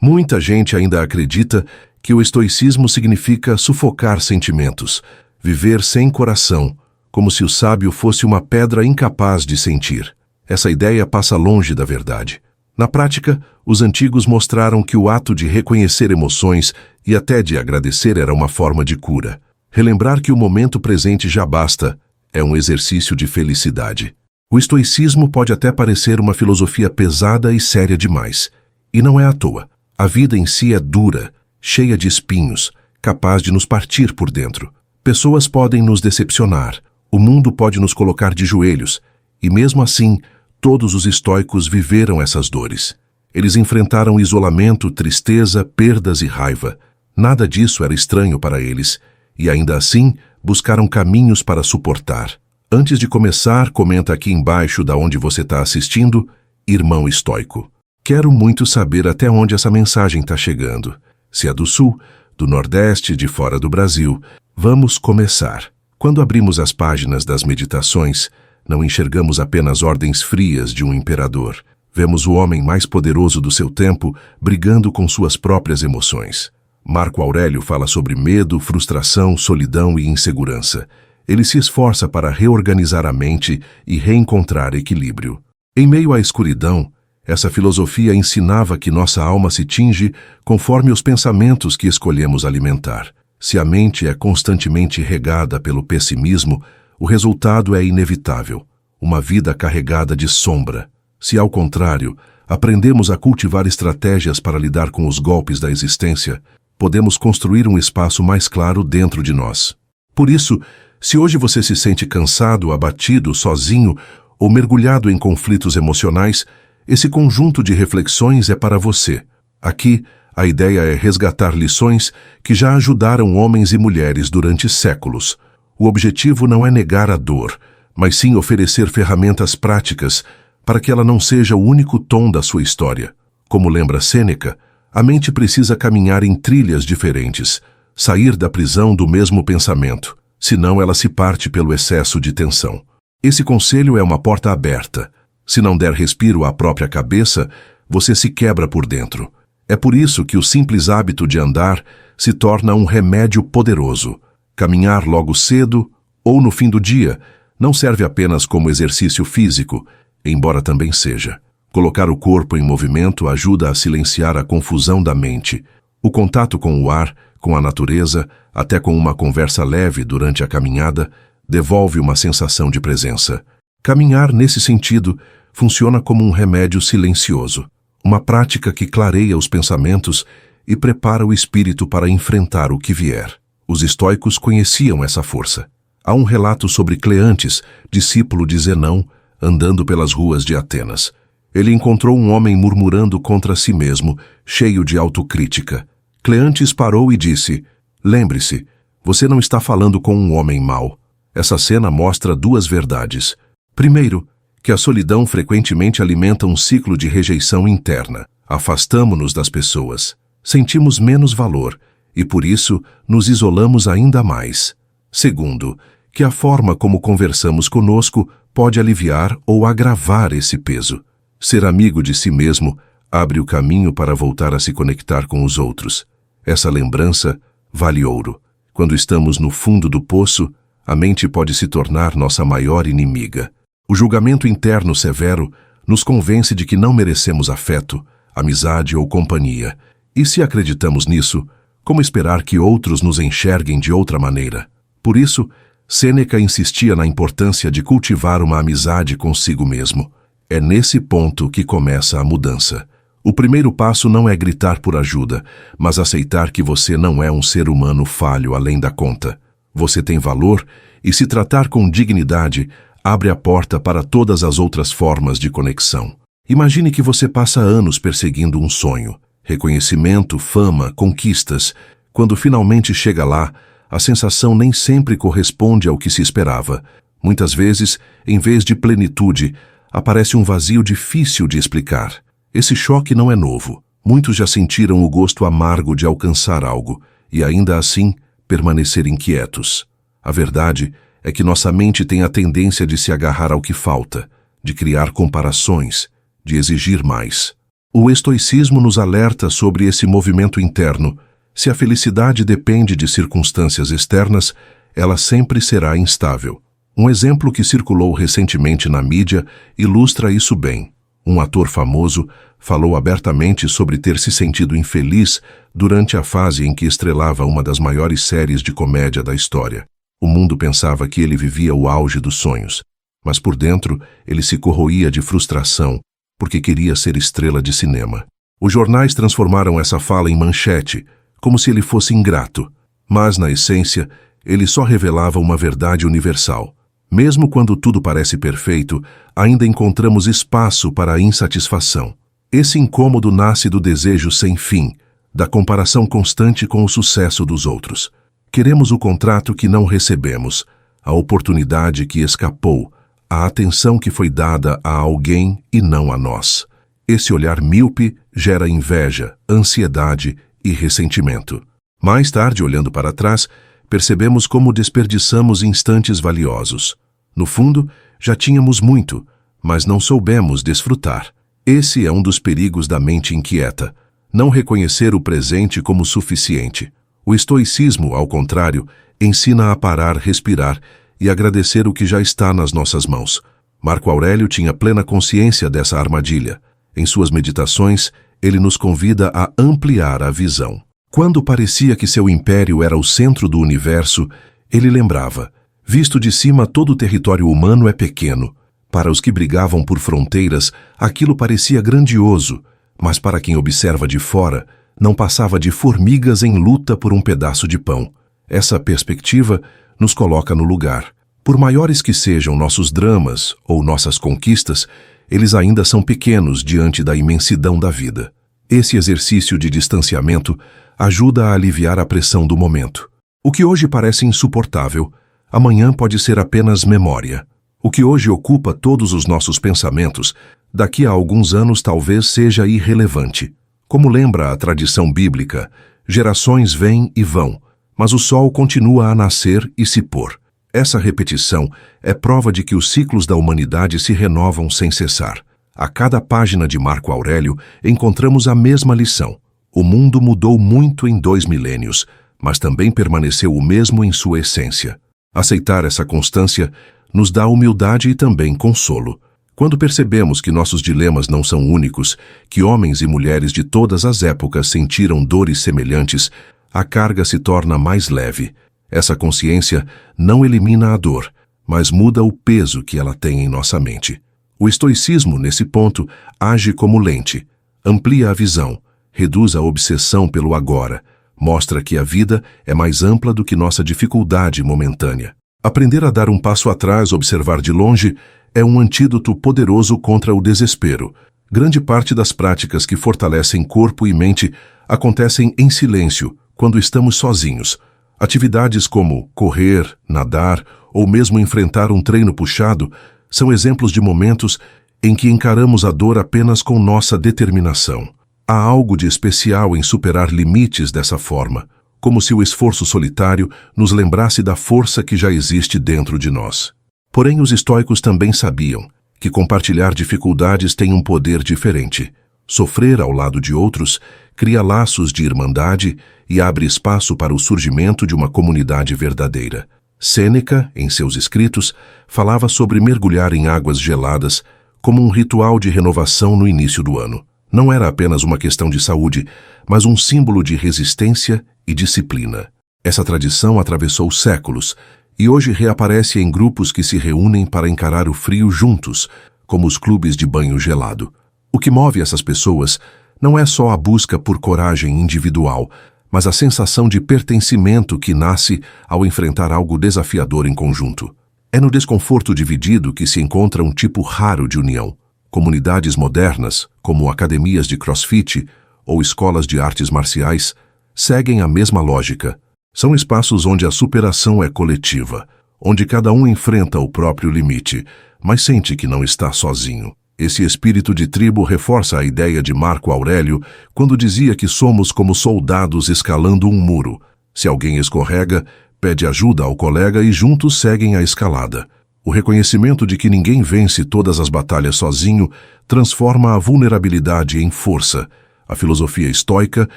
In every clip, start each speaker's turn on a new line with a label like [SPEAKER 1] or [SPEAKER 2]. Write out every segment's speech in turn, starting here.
[SPEAKER 1] Muita gente ainda acredita que o estoicismo significa sufocar sentimentos, viver sem coração, como se o sábio fosse uma pedra incapaz de sentir. Essa ideia passa longe da verdade. Na prática, os antigos mostraram que o ato de reconhecer emoções e até de agradecer era uma forma de cura. Relembrar que o momento presente já basta é um exercício de felicidade. O estoicismo pode até parecer uma filosofia pesada e séria demais. E não é à toa. A vida em si é dura, cheia de espinhos, capaz de nos partir por dentro. Pessoas podem nos decepcionar, o mundo pode nos colocar de joelhos, e mesmo assim, todos os estoicos viveram essas dores. Eles enfrentaram isolamento, tristeza, perdas e raiva. Nada disso era estranho para eles, e ainda assim, buscaram caminhos para suportar. Antes de começar, comenta aqui embaixo da onde você está assistindo, irmão estoico. Quero muito saber até onde essa mensagem está chegando. Se é do Sul, do Nordeste, de fora do Brasil. Vamos começar. Quando abrimos as páginas das meditações, não enxergamos apenas ordens frias de um imperador. Vemos o homem mais poderoso do seu tempo brigando com suas próprias emoções. Marco Aurélio fala sobre medo, frustração, solidão e insegurança. Ele se esforça para reorganizar a mente e reencontrar equilíbrio. Em meio à escuridão, essa filosofia ensinava que nossa alma se tinge conforme os pensamentos que escolhemos alimentar. Se a mente é constantemente regada pelo pessimismo, o resultado é inevitável, uma vida carregada de sombra. Se, ao contrário, aprendemos a cultivar estratégias para lidar com os golpes da existência, podemos construir um espaço mais claro dentro de nós. Por isso, se hoje você se sente cansado, abatido, sozinho ou mergulhado em conflitos emocionais, esse conjunto de reflexões é para você. Aqui, a ideia é resgatar lições que já ajudaram homens e mulheres durante séculos. O objetivo não é negar a dor, mas sim oferecer ferramentas práticas para que ela não seja o único tom da sua história. Como lembra Sêneca, a mente precisa caminhar em trilhas diferentes, sair da prisão do mesmo pensamento, senão ela se parte pelo excesso de tensão. Esse conselho é uma porta aberta. Se não der respiro à própria cabeça, você se quebra por dentro. É por isso que o simples hábito de andar se torna um remédio poderoso. Caminhar logo cedo ou no fim do dia não serve apenas como exercício físico, embora também seja. Colocar o corpo em movimento ajuda a silenciar a confusão da mente. O contato com o ar, com a natureza, até com uma conversa leve durante a caminhada, devolve uma sensação de presença. Caminhar, nesse sentido, funciona como um remédio silencioso, uma prática que clareia os pensamentos e prepara o espírito para enfrentar o que vier. Os estoicos conheciam essa força. Há um relato sobre Cleantes, discípulo de Zenão, andando pelas ruas de Atenas. Ele encontrou um homem murmurando contra si mesmo, cheio de autocrítica. Cleantes parou e disse: "Lembre-se, você não está falando com um homem mau." Essa cena mostra duas verdades. Primeiro, que a solidão frequentemente alimenta um ciclo de rejeição interna. Afastamo-nos das pessoas, sentimos menos valor e, por isso, nos isolamos ainda mais. Segundo, que a forma como conversamos conosco pode aliviar ou agravar esse peso. Ser amigo de si mesmo abre o caminho para voltar a se conectar com os outros. Essa lembrança vale ouro. Quando estamos no fundo do poço, a mente pode se tornar nossa maior inimiga. O julgamento interno severo nos convence de que não merecemos afeto, amizade ou companhia. E se acreditamos nisso, como esperar que outros nos enxerguem de outra maneira? Por isso, Sêneca insistia na importância de cultivar uma amizade consigo mesmo. É nesse ponto que começa a mudança. O primeiro passo não é gritar por ajuda, mas aceitar que você não é um ser humano falho além da conta. Você tem valor e, se tratar com dignidade, abre a porta para todas as outras formas de conexão. Imagine que você passa anos perseguindo um sonho. Reconhecimento, fama, conquistas. Quando finalmente chega lá, a sensação nem sempre corresponde ao que se esperava. Muitas vezes, em vez de plenitude, aparece um vazio difícil de explicar. Esse choque não é novo. Muitos já sentiram o gosto amargo de alcançar algo e, ainda assim, permanecer inquietos. A verdade é que nossa mente tem a tendência de se agarrar ao que falta, de criar comparações, de exigir mais. O estoicismo nos alerta sobre esse movimento interno. Se a felicidade depende de circunstâncias externas, ela sempre será instável. Um exemplo que circulou recentemente na mídia ilustra isso bem. Um ator famoso falou abertamente sobre ter se sentido infeliz durante a fase em que estrelava uma das maiores séries de comédia da história. O mundo pensava que ele vivia o auge dos sonhos, mas por dentro ele se corroía de frustração porque queria ser estrela de cinema. Os jornais transformaram essa fala em manchete, como se ele fosse ingrato, mas na essência ele só revelava uma verdade universal. Mesmo quando tudo parece perfeito, ainda encontramos espaço para a insatisfação. Esse incômodo nasce do desejo sem fim, da comparação constante com o sucesso dos outros. Queremos o contrato que não recebemos, a oportunidade que escapou, a atenção que foi dada a alguém e não a nós. Esse olhar míope gera inveja, ansiedade e ressentimento. Mais tarde, olhando para trás, percebemos como desperdiçamos instantes valiosos. No fundo, já tínhamos muito, mas não soubemos desfrutar. Esse é um dos perigos da mente inquieta, não reconhecer o presente como suficiente. O estoicismo, ao contrário, ensina a parar, respirar e agradecer o que já está nas nossas mãos. Marco Aurélio tinha plena consciência dessa armadilha. Em suas meditações, ele nos convida a ampliar a visão. Quando parecia que seu império era o centro do universo, ele lembrava: visto de cima, todo o território humano é pequeno. Para os que brigavam por fronteiras, aquilo parecia grandioso, mas para quem observa de fora, não passava de formigas em luta por um pedaço de pão. Essa perspectiva nos coloca no lugar. Por maiores que sejam nossos dramas ou nossas conquistas, eles ainda são pequenos diante da imensidão da vida. Esse exercício de distanciamento ajuda a aliviar a pressão do momento. O que hoje parece insuportável, amanhã pode ser apenas memória. O que hoje ocupa todos os nossos pensamentos, daqui a alguns anos talvez seja irrelevante. Como lembra a tradição bíblica, gerações vêm e vão, mas o sol continua a nascer e se pôr. Essa repetição é prova de que os ciclos da humanidade se renovam sem cessar. A cada página de Marco Aurélio encontramos a mesma lição. O mundo mudou muito em 2 milênios, mas também permaneceu o mesmo em sua essência. Aceitar essa constância nos dá humildade e também consolo. Quando percebemos que nossos dilemas não são únicos, que homens e mulheres de todas as épocas sentiram dores semelhantes, a carga se torna mais leve. Essa consciência não elimina a dor, mas muda o peso que ela tem em nossa mente. O estoicismo, nesse ponto, age como lente, amplia a visão, reduz a obsessão pelo agora, mostra que a vida é mais ampla do que nossa dificuldade momentânea. Aprender a dar um passo atrás, observar de longe, é um antídoto poderoso contra o desespero. Grande parte das práticas que fortalecem corpo e mente acontecem em silêncio, quando estamos sozinhos. Atividades como correr, nadar ou mesmo enfrentar um treino puxado são exemplos de momentos em que encaramos a dor apenas com nossa determinação. Há algo de especial em superar limites dessa forma, como se o esforço solitário nos lembrasse da força que já existe dentro de nós. Porém, os estoicos também sabiam que compartilhar dificuldades tem um poder diferente. Sofrer ao lado de outros cria laços de irmandade e abre espaço para o surgimento de uma comunidade verdadeira. Sêneca, em seus escritos, falava sobre mergulhar em águas geladas como um ritual de renovação no início do ano. Não era apenas uma questão de saúde, mas um símbolo de resistência e disciplina. Essa tradição atravessou séculos e hoje reaparece em grupos que se reúnem para encarar o frio juntos, como os clubes de banho gelado. O que move essas pessoas não é só a busca por coragem individual, mas a sensação de pertencimento que nasce ao enfrentar algo desafiador em conjunto. É no desconforto dividido que se encontra um tipo raro de união. Comunidades modernas, como academias de crossfit ou escolas de artes marciais, seguem a mesma lógica. São espaços onde a superação é coletiva, onde cada um enfrenta o próprio limite, mas sente que não está sozinho. Esse espírito de tribo reforça a ideia de Marco Aurélio quando dizia que somos como soldados escalando um muro. Se alguém escorrega, pede ajuda ao colega e juntos seguem a escalada. O reconhecimento de que ninguém vence todas as batalhas sozinho transforma a vulnerabilidade em força. A filosofia estoica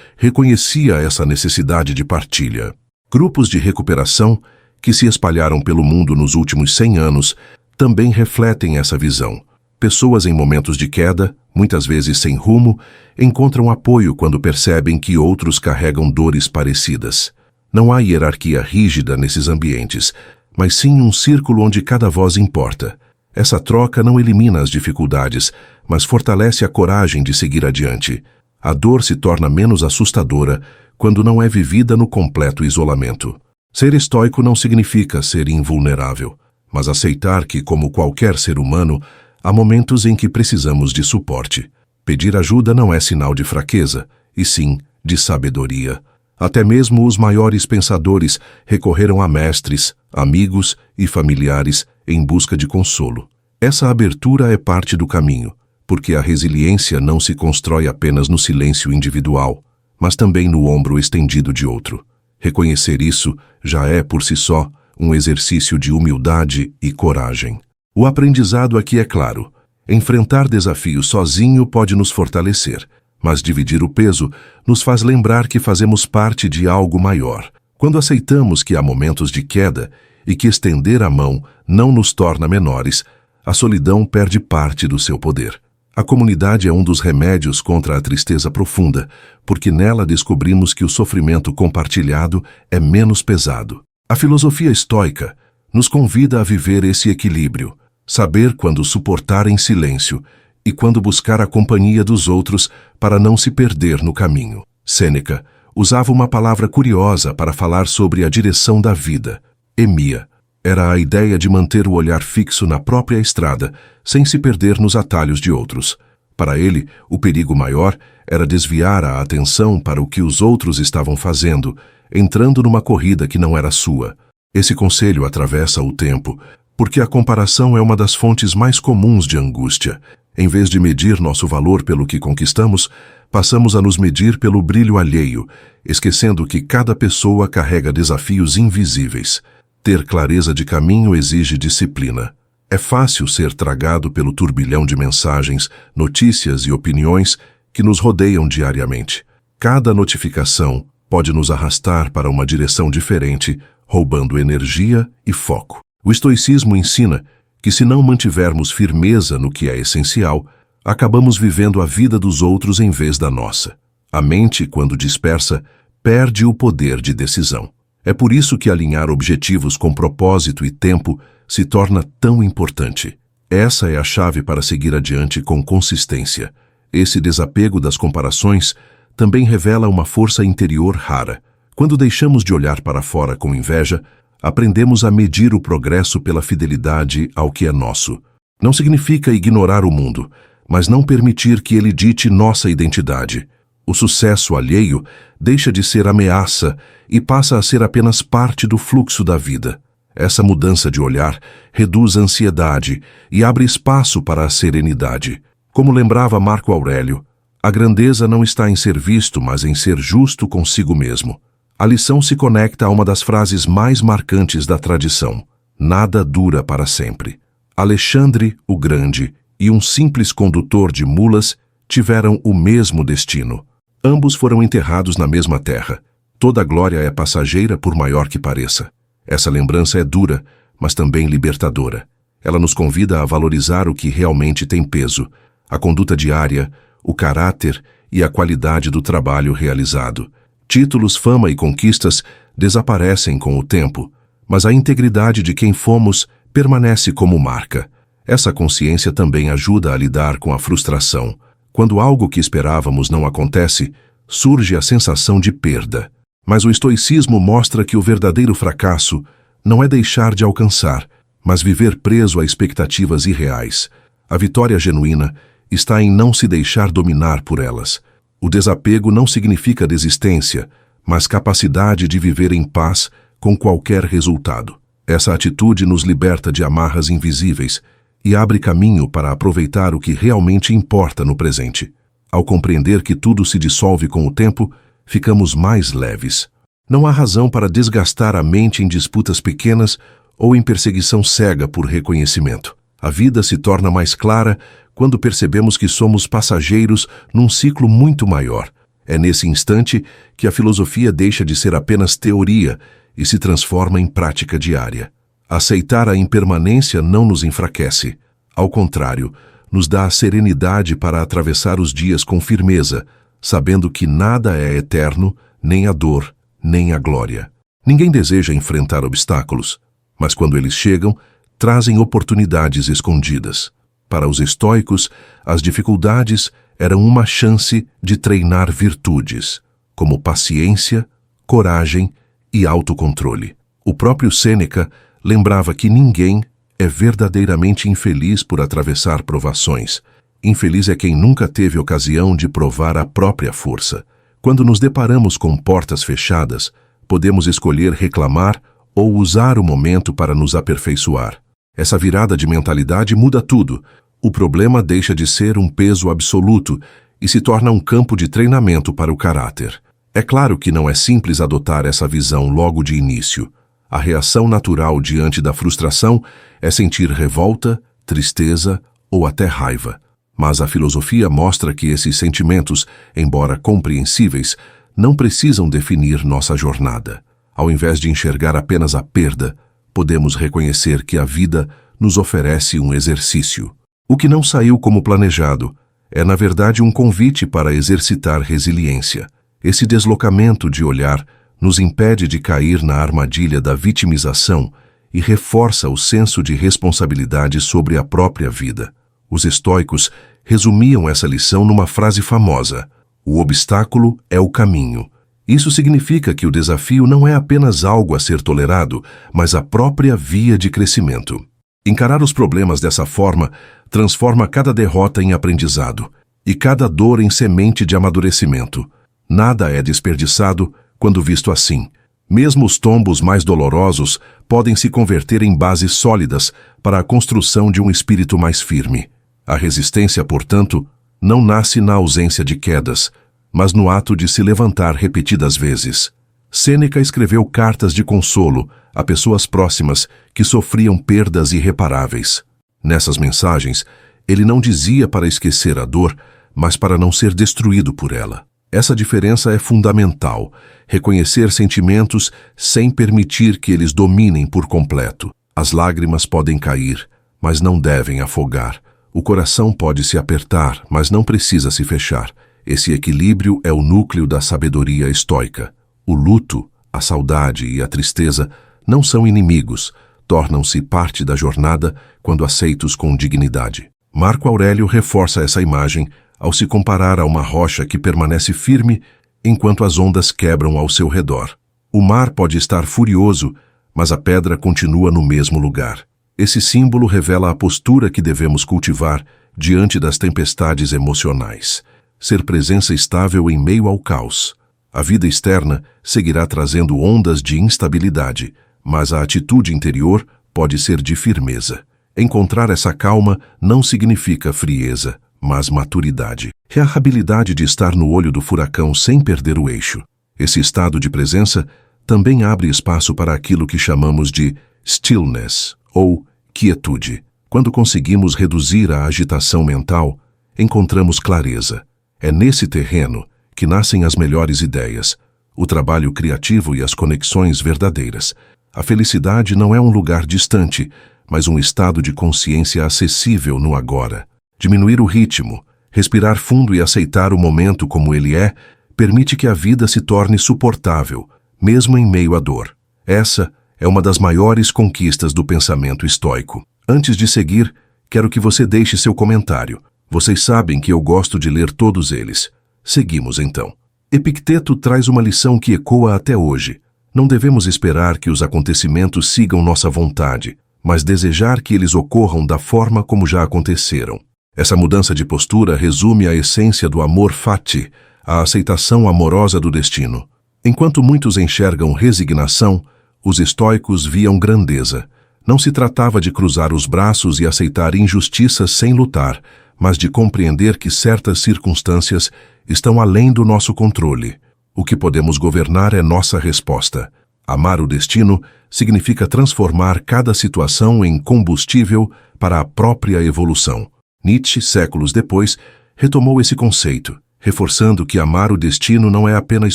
[SPEAKER 1] reconhecia essa necessidade de partilha. Grupos de recuperação, que se espalharam pelo mundo nos últimos 100 anos, também refletem essa visão. Pessoas em momentos de queda, muitas vezes sem rumo, encontram apoio quando percebem que outros carregam dores parecidas. Não há hierarquia rígida nesses ambientes, mas sim um círculo onde cada voz importa. Essa troca não elimina as dificuldades, mas fortalece a coragem de seguir adiante. A dor se torna menos assustadora quando não é vivida no completo isolamento. Ser estoico não significa ser invulnerável, mas aceitar que, como qualquer ser humano, há momentos em que precisamos de suporte. Pedir ajuda não é sinal de fraqueza, e sim de sabedoria. Até mesmo os maiores pensadores recorreram a mestres, amigos e familiares em busca de consolo. Essa abertura é parte do caminho, porque a resiliência não se constrói apenas no silêncio individual, mas também no ombro estendido de outro. Reconhecer isso já é, por si só, um exercício de humildade e coragem. O aprendizado aqui é claro. Enfrentar desafios sozinho pode nos fortalecer, mas dividir o peso nos faz lembrar que fazemos parte de algo maior. Quando aceitamos que há momentos de queda e que estender a mão não nos torna menores, a solidão perde parte do seu poder. A comunidade é um dos remédios contra a tristeza profunda, porque nela descobrimos que o sofrimento compartilhado é menos pesado. A filosofia estoica nos convida a viver esse equilíbrio, saber quando suportar em silêncio e quando buscar a companhia dos outros para não se perder no caminho. Sêneca usava uma palavra curiosa para falar sobre a direção da vida, emia. Era a ideia de manter o olhar fixo na própria estrada, sem se perder nos atalhos de outros. Para ele, o perigo maior era desviar a atenção para o que os outros estavam fazendo, entrando numa corrida que não era sua. Esse conselho atravessa o tempo, porque a comparação é uma das fontes mais comuns de angústia. Em vez de medir nosso valor pelo que conquistamos, passamos a nos medir pelo brilho alheio, esquecendo que cada pessoa carrega desafios invisíveis. Ter clareza de caminho exige disciplina. É fácil ser tragado pelo turbilhão de mensagens, notícias e opiniões que nos rodeiam diariamente. Cada notificação pode nos arrastar para uma direção diferente, roubando energia e foco. O estoicismo ensina que, se não mantivermos firmeza no que é essencial, acabamos vivendo a vida dos outros em vez da nossa. A mente, quando dispersa, perde o poder de decisão. É por isso que alinhar objetivos com propósito e tempo se torna tão importante. Essa é a chave para seguir adiante com consistência. Esse desapego das comparações também revela uma força interior rara. Quando deixamos de olhar para fora com inveja, aprendemos a medir o progresso pela fidelidade ao que é nosso. Não significa ignorar o mundo, mas não permitir que ele dite nossa identidade. O sucesso alheio deixa de ser ameaça e passa a ser apenas parte do fluxo da vida. Essa mudança de olhar reduz a ansiedade e abre espaço para a serenidade. Como lembrava Marco Aurélio, a grandeza não está em ser visto, mas em ser justo consigo mesmo. A lição se conecta a uma das frases mais marcantes da tradição: nada dura para sempre. Alexandre o Grande e um simples condutor de mulas tiveram o mesmo destino. Ambos foram enterrados na mesma terra. Toda glória é passageira, por maior que pareça. Essa lembrança é dura, mas também libertadora. Ela nos convida a valorizar o que realmente tem peso: a conduta diária, o caráter e a qualidade do trabalho realizado. Títulos, fama e conquistas desaparecem com o tempo, mas a integridade de quem fomos permanece como marca. Essa consciência também ajuda a lidar com a frustração. Quando algo que esperávamos não acontece, surge a sensação de perda. Mas o estoicismo mostra que o verdadeiro fracasso não é deixar de alcançar, mas viver preso a expectativas irreais. A vitória genuína está em não se deixar dominar por elas. O desapego não significa desistência, mas capacidade de viver em paz com qualquer resultado. Essa atitude nos liberta de amarras invisíveis e abre caminho para aproveitar o que realmente importa no presente. Ao compreender que tudo se dissolve com o tempo, ficamos mais leves. Não há razão para desgastar a mente em disputas pequenas ou em perseguição cega por reconhecimento. A vida se torna mais clara quando percebemos que somos passageiros num ciclo muito maior. É nesse instante que a filosofia deixa de ser apenas teoria e se transforma em prática diária. Aceitar a impermanência não nos enfraquece. Ao contrário, nos dá a serenidade para atravessar os dias com firmeza, sabendo que nada é eterno, nem a dor, nem a glória. Ninguém deseja enfrentar obstáculos, mas quando eles chegam, trazem oportunidades escondidas. Para os estoicos, as dificuldades eram uma chance de treinar virtudes, como paciência, coragem e autocontrole. O próprio Sêneca lembrava que ninguém é verdadeiramente infeliz por atravessar provações. Infeliz é quem nunca teve ocasião de provar a própria força. Quando nos deparamos com portas fechadas, podemos escolher reclamar ou usar o momento para nos aperfeiçoar. Essa virada de mentalidade muda tudo. O problema deixa de ser um peso absoluto e se torna um campo de treinamento para o caráter. É claro que não é simples adotar essa visão logo de início. A reação natural diante da frustração é sentir revolta, tristeza ou até raiva. Mas a filosofia mostra que esses sentimentos, embora compreensíveis, não precisam definir nossa jornada. Ao invés de enxergar apenas a perda, podemos reconhecer que a vida nos oferece um exercício. O que não saiu como planejado é, na verdade, um convite para exercitar resiliência. Esse deslocamento de olhar nos impede de cair na armadilha da vitimização e reforça o senso de responsabilidade sobre a própria vida. Os estoicos resumiam essa lição numa frase famosa: o obstáculo é o caminho. Isso significa que o desafio não é apenas algo a ser tolerado, mas a própria via de crescimento. Encarar os problemas dessa forma transforma cada derrota em aprendizado e cada dor em semente de amadurecimento. Nada é desperdiçado quando visto assim. Mesmo os tombos mais dolorosos podem se converter em bases sólidas para a construção de um espírito mais firme. A resistência, portanto, não nasce na ausência de quedas, mas no ato de se levantar repetidas vezes. Sêneca escreveu cartas de consolo a pessoas próximas que sofriam perdas irreparáveis. Nessas mensagens, ele não dizia para esquecer a dor, mas para não ser destruído por ela. Essa diferença é fundamental: reconhecer sentimentos sem permitir que eles dominem por completo. As lágrimas podem cair, mas não devem afogar. O coração pode se apertar, mas não precisa se fechar. Esse equilíbrio é o núcleo da sabedoria estoica. O luto, a saudade e a tristeza não são inimigos, tornam-se parte da jornada quando aceitos com dignidade. Marco Aurélio reforça essa imagem ao se comparar a uma rocha que permanece firme enquanto as ondas quebram ao seu redor. O mar pode estar furioso, mas a pedra continua no mesmo lugar. Esse símbolo revela a postura que devemos cultivar diante das tempestades emocionais. Ser presença estável em meio ao caos. A vida externa seguirá trazendo ondas de instabilidade, mas a atitude interior pode ser de firmeza. Encontrar essa calma não significa frieza, mas maturidade. É a habilidade de estar no olho do furacão sem perder o eixo. Esse estado de presença também abre espaço para aquilo que chamamos de stillness, ou quietude. Quando conseguimos reduzir a agitação mental, encontramos clareza. É nesse terreno que nascem as melhores ideias, o trabalho criativo e as conexões verdadeiras. A felicidade não é um lugar distante, mas um estado de consciência acessível no agora. Diminuir o ritmo, respirar fundo e aceitar o momento como ele é, permite que a vida se torne suportável, mesmo em meio à dor. Essa é uma das maiores conquistas do pensamento estoico. Antes de seguir, quero que você deixe seu comentário. Vocês sabem que eu gosto de ler todos eles. Seguimos então. Epicteto traz uma lição que ecoa até hoje. Não devemos esperar que os acontecimentos sigam nossa vontade, mas desejar que eles ocorram da forma como já aconteceram. Essa mudança de postura resume a essência do amor fati, a aceitação amorosa do destino. Enquanto muitos enxergam resignação, os estoicos viam grandeza. Não se tratava de cruzar os braços e aceitar injustiças sem lutar, mas de compreender que certas circunstâncias estão além do nosso controle. O que podemos governar é nossa resposta. Amar o destino significa transformar cada situação em combustível para a própria evolução. Nietzsche, séculos depois, retomou esse conceito, reforçando que amar o destino não é apenas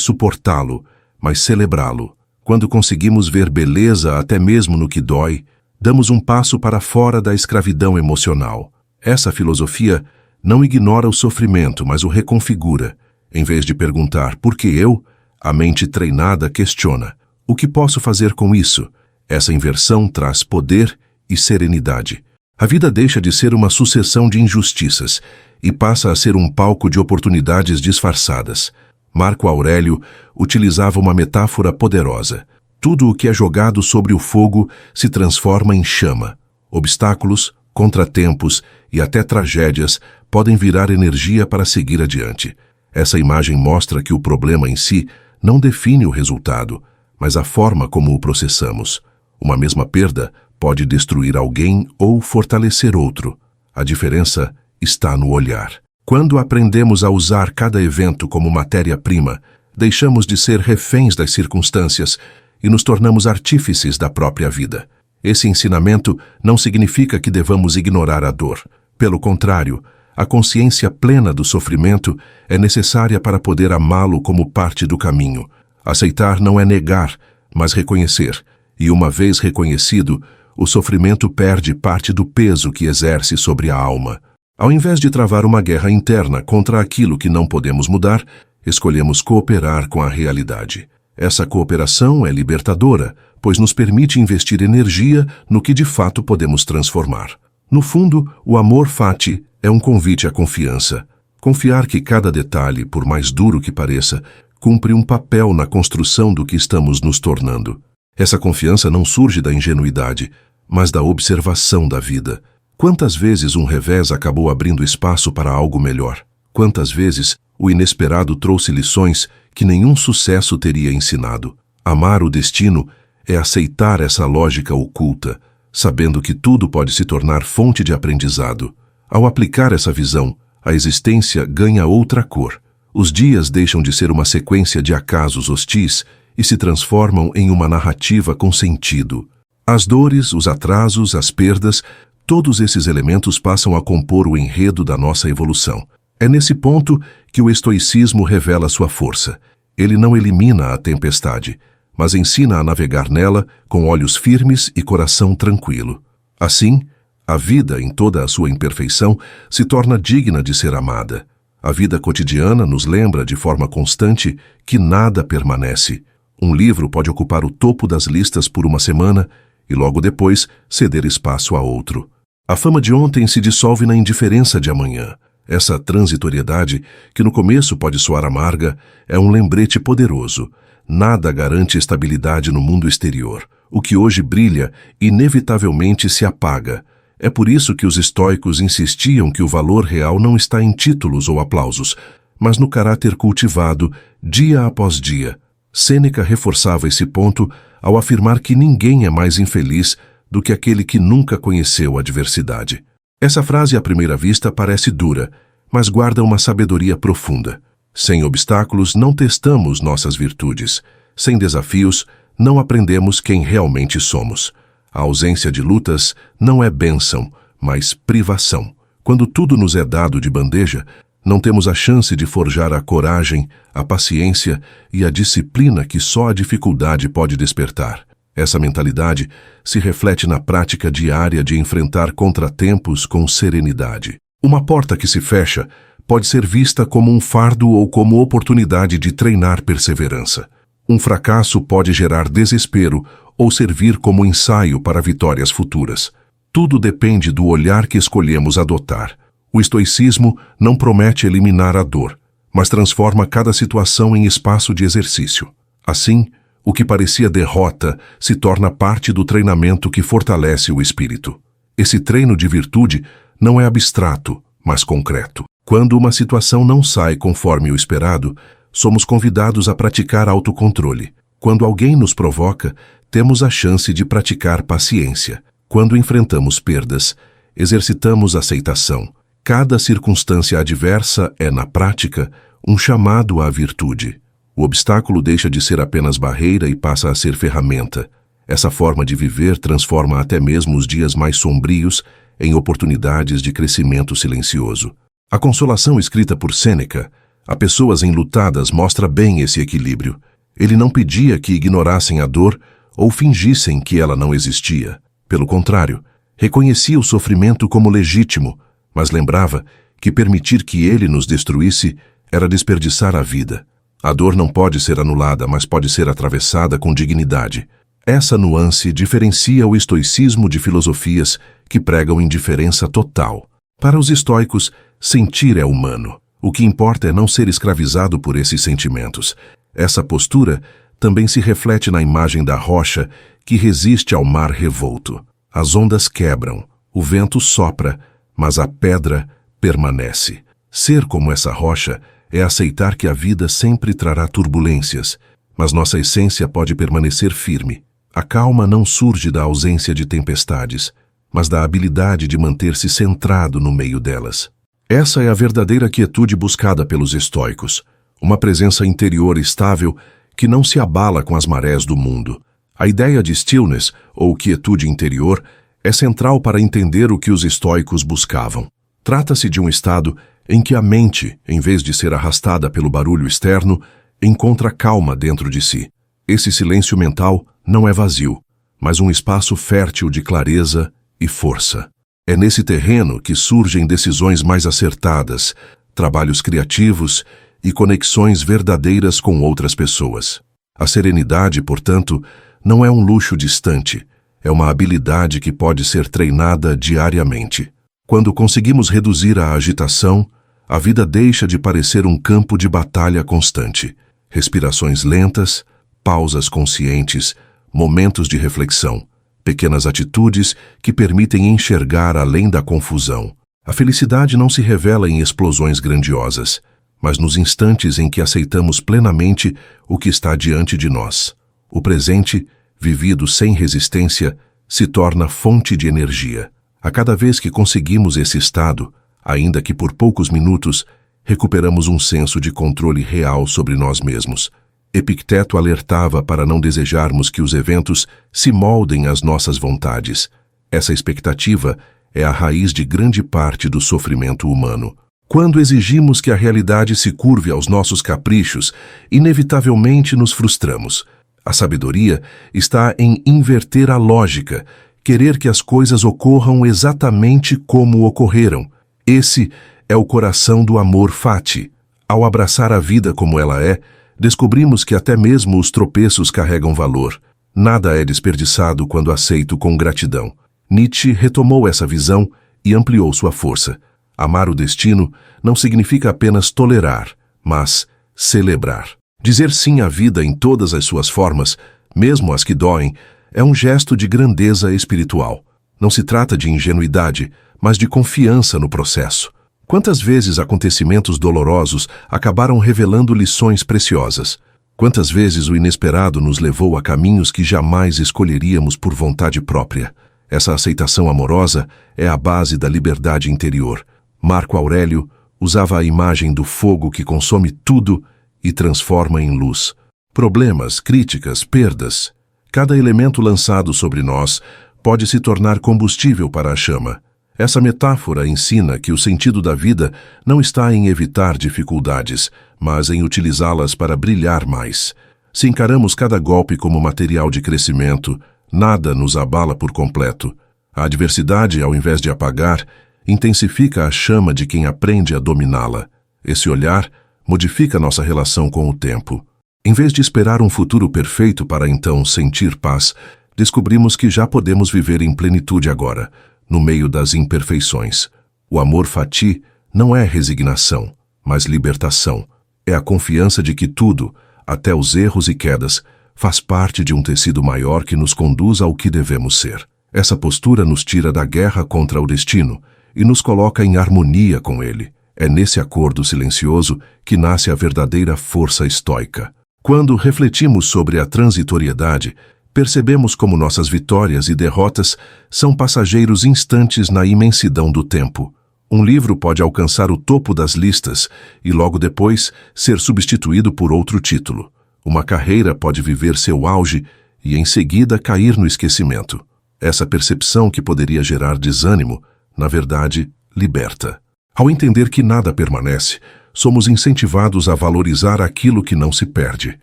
[SPEAKER 1] suportá-lo, mas celebrá-lo. Quando conseguimos ver beleza até mesmo no que dói, damos um passo para fora da escravidão emocional. Essa filosofia não ignora o sofrimento, mas o reconfigura. Em vez de perguntar por que eu, a mente treinada questiona: o que posso fazer com isso? Essa inversão traz poder e serenidade. A vida deixa de ser uma sucessão de injustiças e passa a ser um palco de oportunidades disfarçadas. Marco Aurélio utilizava uma metáfora poderosa. Tudo o que é jogado sobre o fogo se transforma em chama. Obstáculos, contratempos e até tragédias podem virar energia para seguir adiante. Essa imagem mostra que o problema em si não define o resultado, mas a forma como o processamos. Uma mesma perda pode destruir alguém ou fortalecer outro. A diferença está no olhar. Quando aprendemos a usar cada evento como matéria-prima, deixamos de ser reféns das circunstâncias e nos tornamos artífices da própria vida. Esse ensinamento não significa que devamos ignorar a dor. Pelo contrário, a consciência plena do sofrimento é necessária para poder amá-lo como parte do caminho. Aceitar não é negar, mas reconhecer. E uma vez reconhecido, o sofrimento perde parte do peso que exerce sobre a alma. Ao invés de travar uma guerra interna contra aquilo que não podemos mudar, escolhemos cooperar com a realidade. Essa cooperação é libertadora, pois nos permite investir energia no que de fato podemos transformar. No fundo, o amor fati é um convite à confiança. Confiar que cada detalhe, por mais duro que pareça, cumpre um papel na construção do que estamos nos tornando. Essa confiança não surge da ingenuidade, mas da observação da vida. Quantas vezes um revés acabou abrindo espaço para algo melhor? Quantas vezes o inesperado trouxe lições que nenhum sucesso teria ensinado? Amar o destino é aceitar essa lógica oculta, sabendo que tudo pode se tornar fonte de aprendizado. Ao aplicar essa visão, a existência ganha outra cor. Os dias deixam de ser uma sequência de acasos hostis e se transformam em uma narrativa com sentido. As dores, os atrasos, as perdas, todos esses elementos passam a compor o enredo da nossa evolução. É nesse ponto que o estoicismo revela sua força. Ele não elimina a tempestade, mas ensina a navegar nela com olhos firmes e coração tranquilo. Assim, a vida, em toda a sua imperfeição, se torna digna de ser amada. A vida cotidiana nos lembra de forma constante que nada permanece. Um livro pode ocupar o topo das listas por uma semana e logo depois ceder espaço a outro. A fama de ontem se dissolve na indiferença de amanhã. Essa transitoriedade, que no começo pode soar amarga, é um lembrete poderoso. Nada garante estabilidade no mundo exterior. O que hoje brilha, inevitavelmente se apaga. É por isso que os estoicos insistiam que o valor real não está em títulos ou aplausos, mas no caráter cultivado, dia após dia. Sêneca reforçava esse ponto ao afirmar que ninguém é mais infeliz do que aquele que nunca conheceu a adversidade. Essa frase à primeira vista parece dura, mas guarda uma sabedoria profunda. Sem obstáculos, não testamos nossas virtudes. Sem desafios, não aprendemos quem realmente somos. A ausência de lutas não é bênção, mas privação. Quando tudo nos é dado de bandeja, não temos a chance de forjar a coragem, a paciência e a disciplina que só a dificuldade pode despertar. Essa mentalidade se reflete na prática diária de enfrentar contratempos com serenidade. Uma porta que se fecha pode ser vista como um fardo ou como oportunidade de treinar perseverança. Um fracasso pode gerar desespero ou servir como ensaio para vitórias futuras. Tudo depende do olhar que escolhemos adotar. O estoicismo não promete eliminar a dor, mas transforma cada situação em espaço de exercício. Assim, o que parecia derrota se torna parte do treinamento que fortalece o espírito. Esse treino de virtude não é abstrato, mas concreto. Quando uma situação não sai conforme o esperado, somos convidados a praticar autocontrole. Quando alguém nos provoca, temos a chance de praticar paciência. Quando enfrentamos perdas, exercitamos aceitação. Cada circunstância adversa é, na prática, um chamado à virtude. O obstáculo deixa de ser apenas barreira e passa a ser ferramenta. Essa forma de viver transforma até mesmo os dias mais sombrios em oportunidades de crescimento silencioso. A consolação escrita por Sêneca a pessoas enlutadas mostra bem esse equilíbrio. Ele não pedia que ignorassem a dor ou fingissem que ela não existia. Pelo contrário, reconhecia o sofrimento como legítimo, mas lembrava que permitir que ele nos destruísse era desperdiçar a vida. A dor não pode ser anulada, mas pode ser atravessada com dignidade. Essa nuance diferencia o estoicismo de filosofias que pregam indiferença total. Para os estoicos, sentir é humano. O que importa é não ser escravizado por esses sentimentos. Essa postura também se reflete na imagem da rocha que resiste ao mar revolto. As ondas quebram, o vento sopra, mas a pedra permanece. Ser como essa rocha é aceitar que a vida sempre trará turbulências, mas nossa essência pode permanecer firme. A calma não surge da ausência de tempestades, mas da habilidade de manter-se centrado no meio delas. Essa é a verdadeira quietude buscada pelos estoicos, uma presença interior estável que não se abala com as marés do mundo. A ideia de stillness, ou quietude interior, é central para entender o que os estoicos buscavam. Trata-se de um estado em que a mente, em vez de ser arrastada pelo barulho externo, encontra calma dentro de si. Esse silêncio mental não é vazio, mas um espaço fértil de clareza e força. É nesse terreno que surgem decisões mais acertadas, trabalhos criativos e conexões verdadeiras com outras pessoas. A serenidade, portanto, não é um luxo distante, é uma habilidade que pode ser treinada diariamente. Quando conseguimos reduzir a agitação, a vida deixa de parecer um campo de batalha constante. Respirações lentas, pausas conscientes, momentos de reflexão, pequenas atitudes que permitem enxergar além da confusão. A felicidade não se revela em explosões grandiosas, mas nos instantes em que aceitamos plenamente o que está diante de nós. O presente, vivido sem resistência, se torna fonte de energia. A cada vez que conseguimos esse estado, ainda que por poucos minutos, recuperamos um senso de controle real sobre nós mesmos. Epicteto alertava para não desejarmos que os eventos se moldem às nossas vontades. Essa expectativa é a raiz de grande parte do sofrimento humano. Quando exigimos que a realidade se curve aos nossos caprichos, inevitavelmente nos frustramos. A sabedoria está em inverter a lógica, querer que as coisas ocorram exatamente como ocorreram. Esse é o coração do amor fati. Ao abraçar a vida como ela é, descobrimos que até mesmo os tropeços carregam valor. Nada é desperdiçado quando aceito com gratidão. Nietzsche retomou essa visão e ampliou sua força. Amar o destino não significa apenas tolerar, mas celebrar. Dizer sim à vida em todas as suas formas, mesmo as que doem, é um gesto de grandeza espiritual. Não se trata de ingenuidade, mas de confiança no processo. Quantas vezes acontecimentos dolorosos acabaram revelando lições preciosas? Quantas vezes o inesperado nos levou a caminhos que jamais escolheríamos por vontade própria? Essa aceitação amorosa é a base da liberdade interior. Marco Aurélio usava a imagem do fogo que consome tudo e transforma em luz. Problemas, críticas, perdas. Cada elemento lançado sobre nós pode se tornar combustível para a chama. Essa metáfora ensina que o sentido da vida não está em evitar dificuldades, mas em utilizá-las para brilhar mais. Se encaramos cada golpe como material de crescimento, nada nos abala por completo. A adversidade, ao invés de apagar, intensifica a chama de quem aprende a dominá-la. Esse olhar modifica nossa relação com o tempo. Em vez de esperar um futuro perfeito para então sentir paz, descobrimos que já podemos viver em plenitude agora, no meio das imperfeições. O amor fati não é resignação, mas libertação. É a confiança de que tudo, até os erros e quedas, faz parte de um tecido maior que nos conduz ao que devemos ser. Essa postura nos tira da guerra contra o destino e nos coloca em harmonia com ele. É nesse acordo silencioso que nasce a verdadeira força estoica. Quando refletimos sobre a transitoriedade, percebemos como nossas vitórias e derrotas são passageiros instantes na imensidão do tempo. Um livro pode alcançar o topo das listas e logo depois ser substituído por outro título. Uma carreira pode viver seu auge e em seguida cair no esquecimento. Essa percepção que poderia gerar desânimo, na verdade, liberta. Ao entender que nada permanece, somos incentivados a valorizar aquilo que não se perde.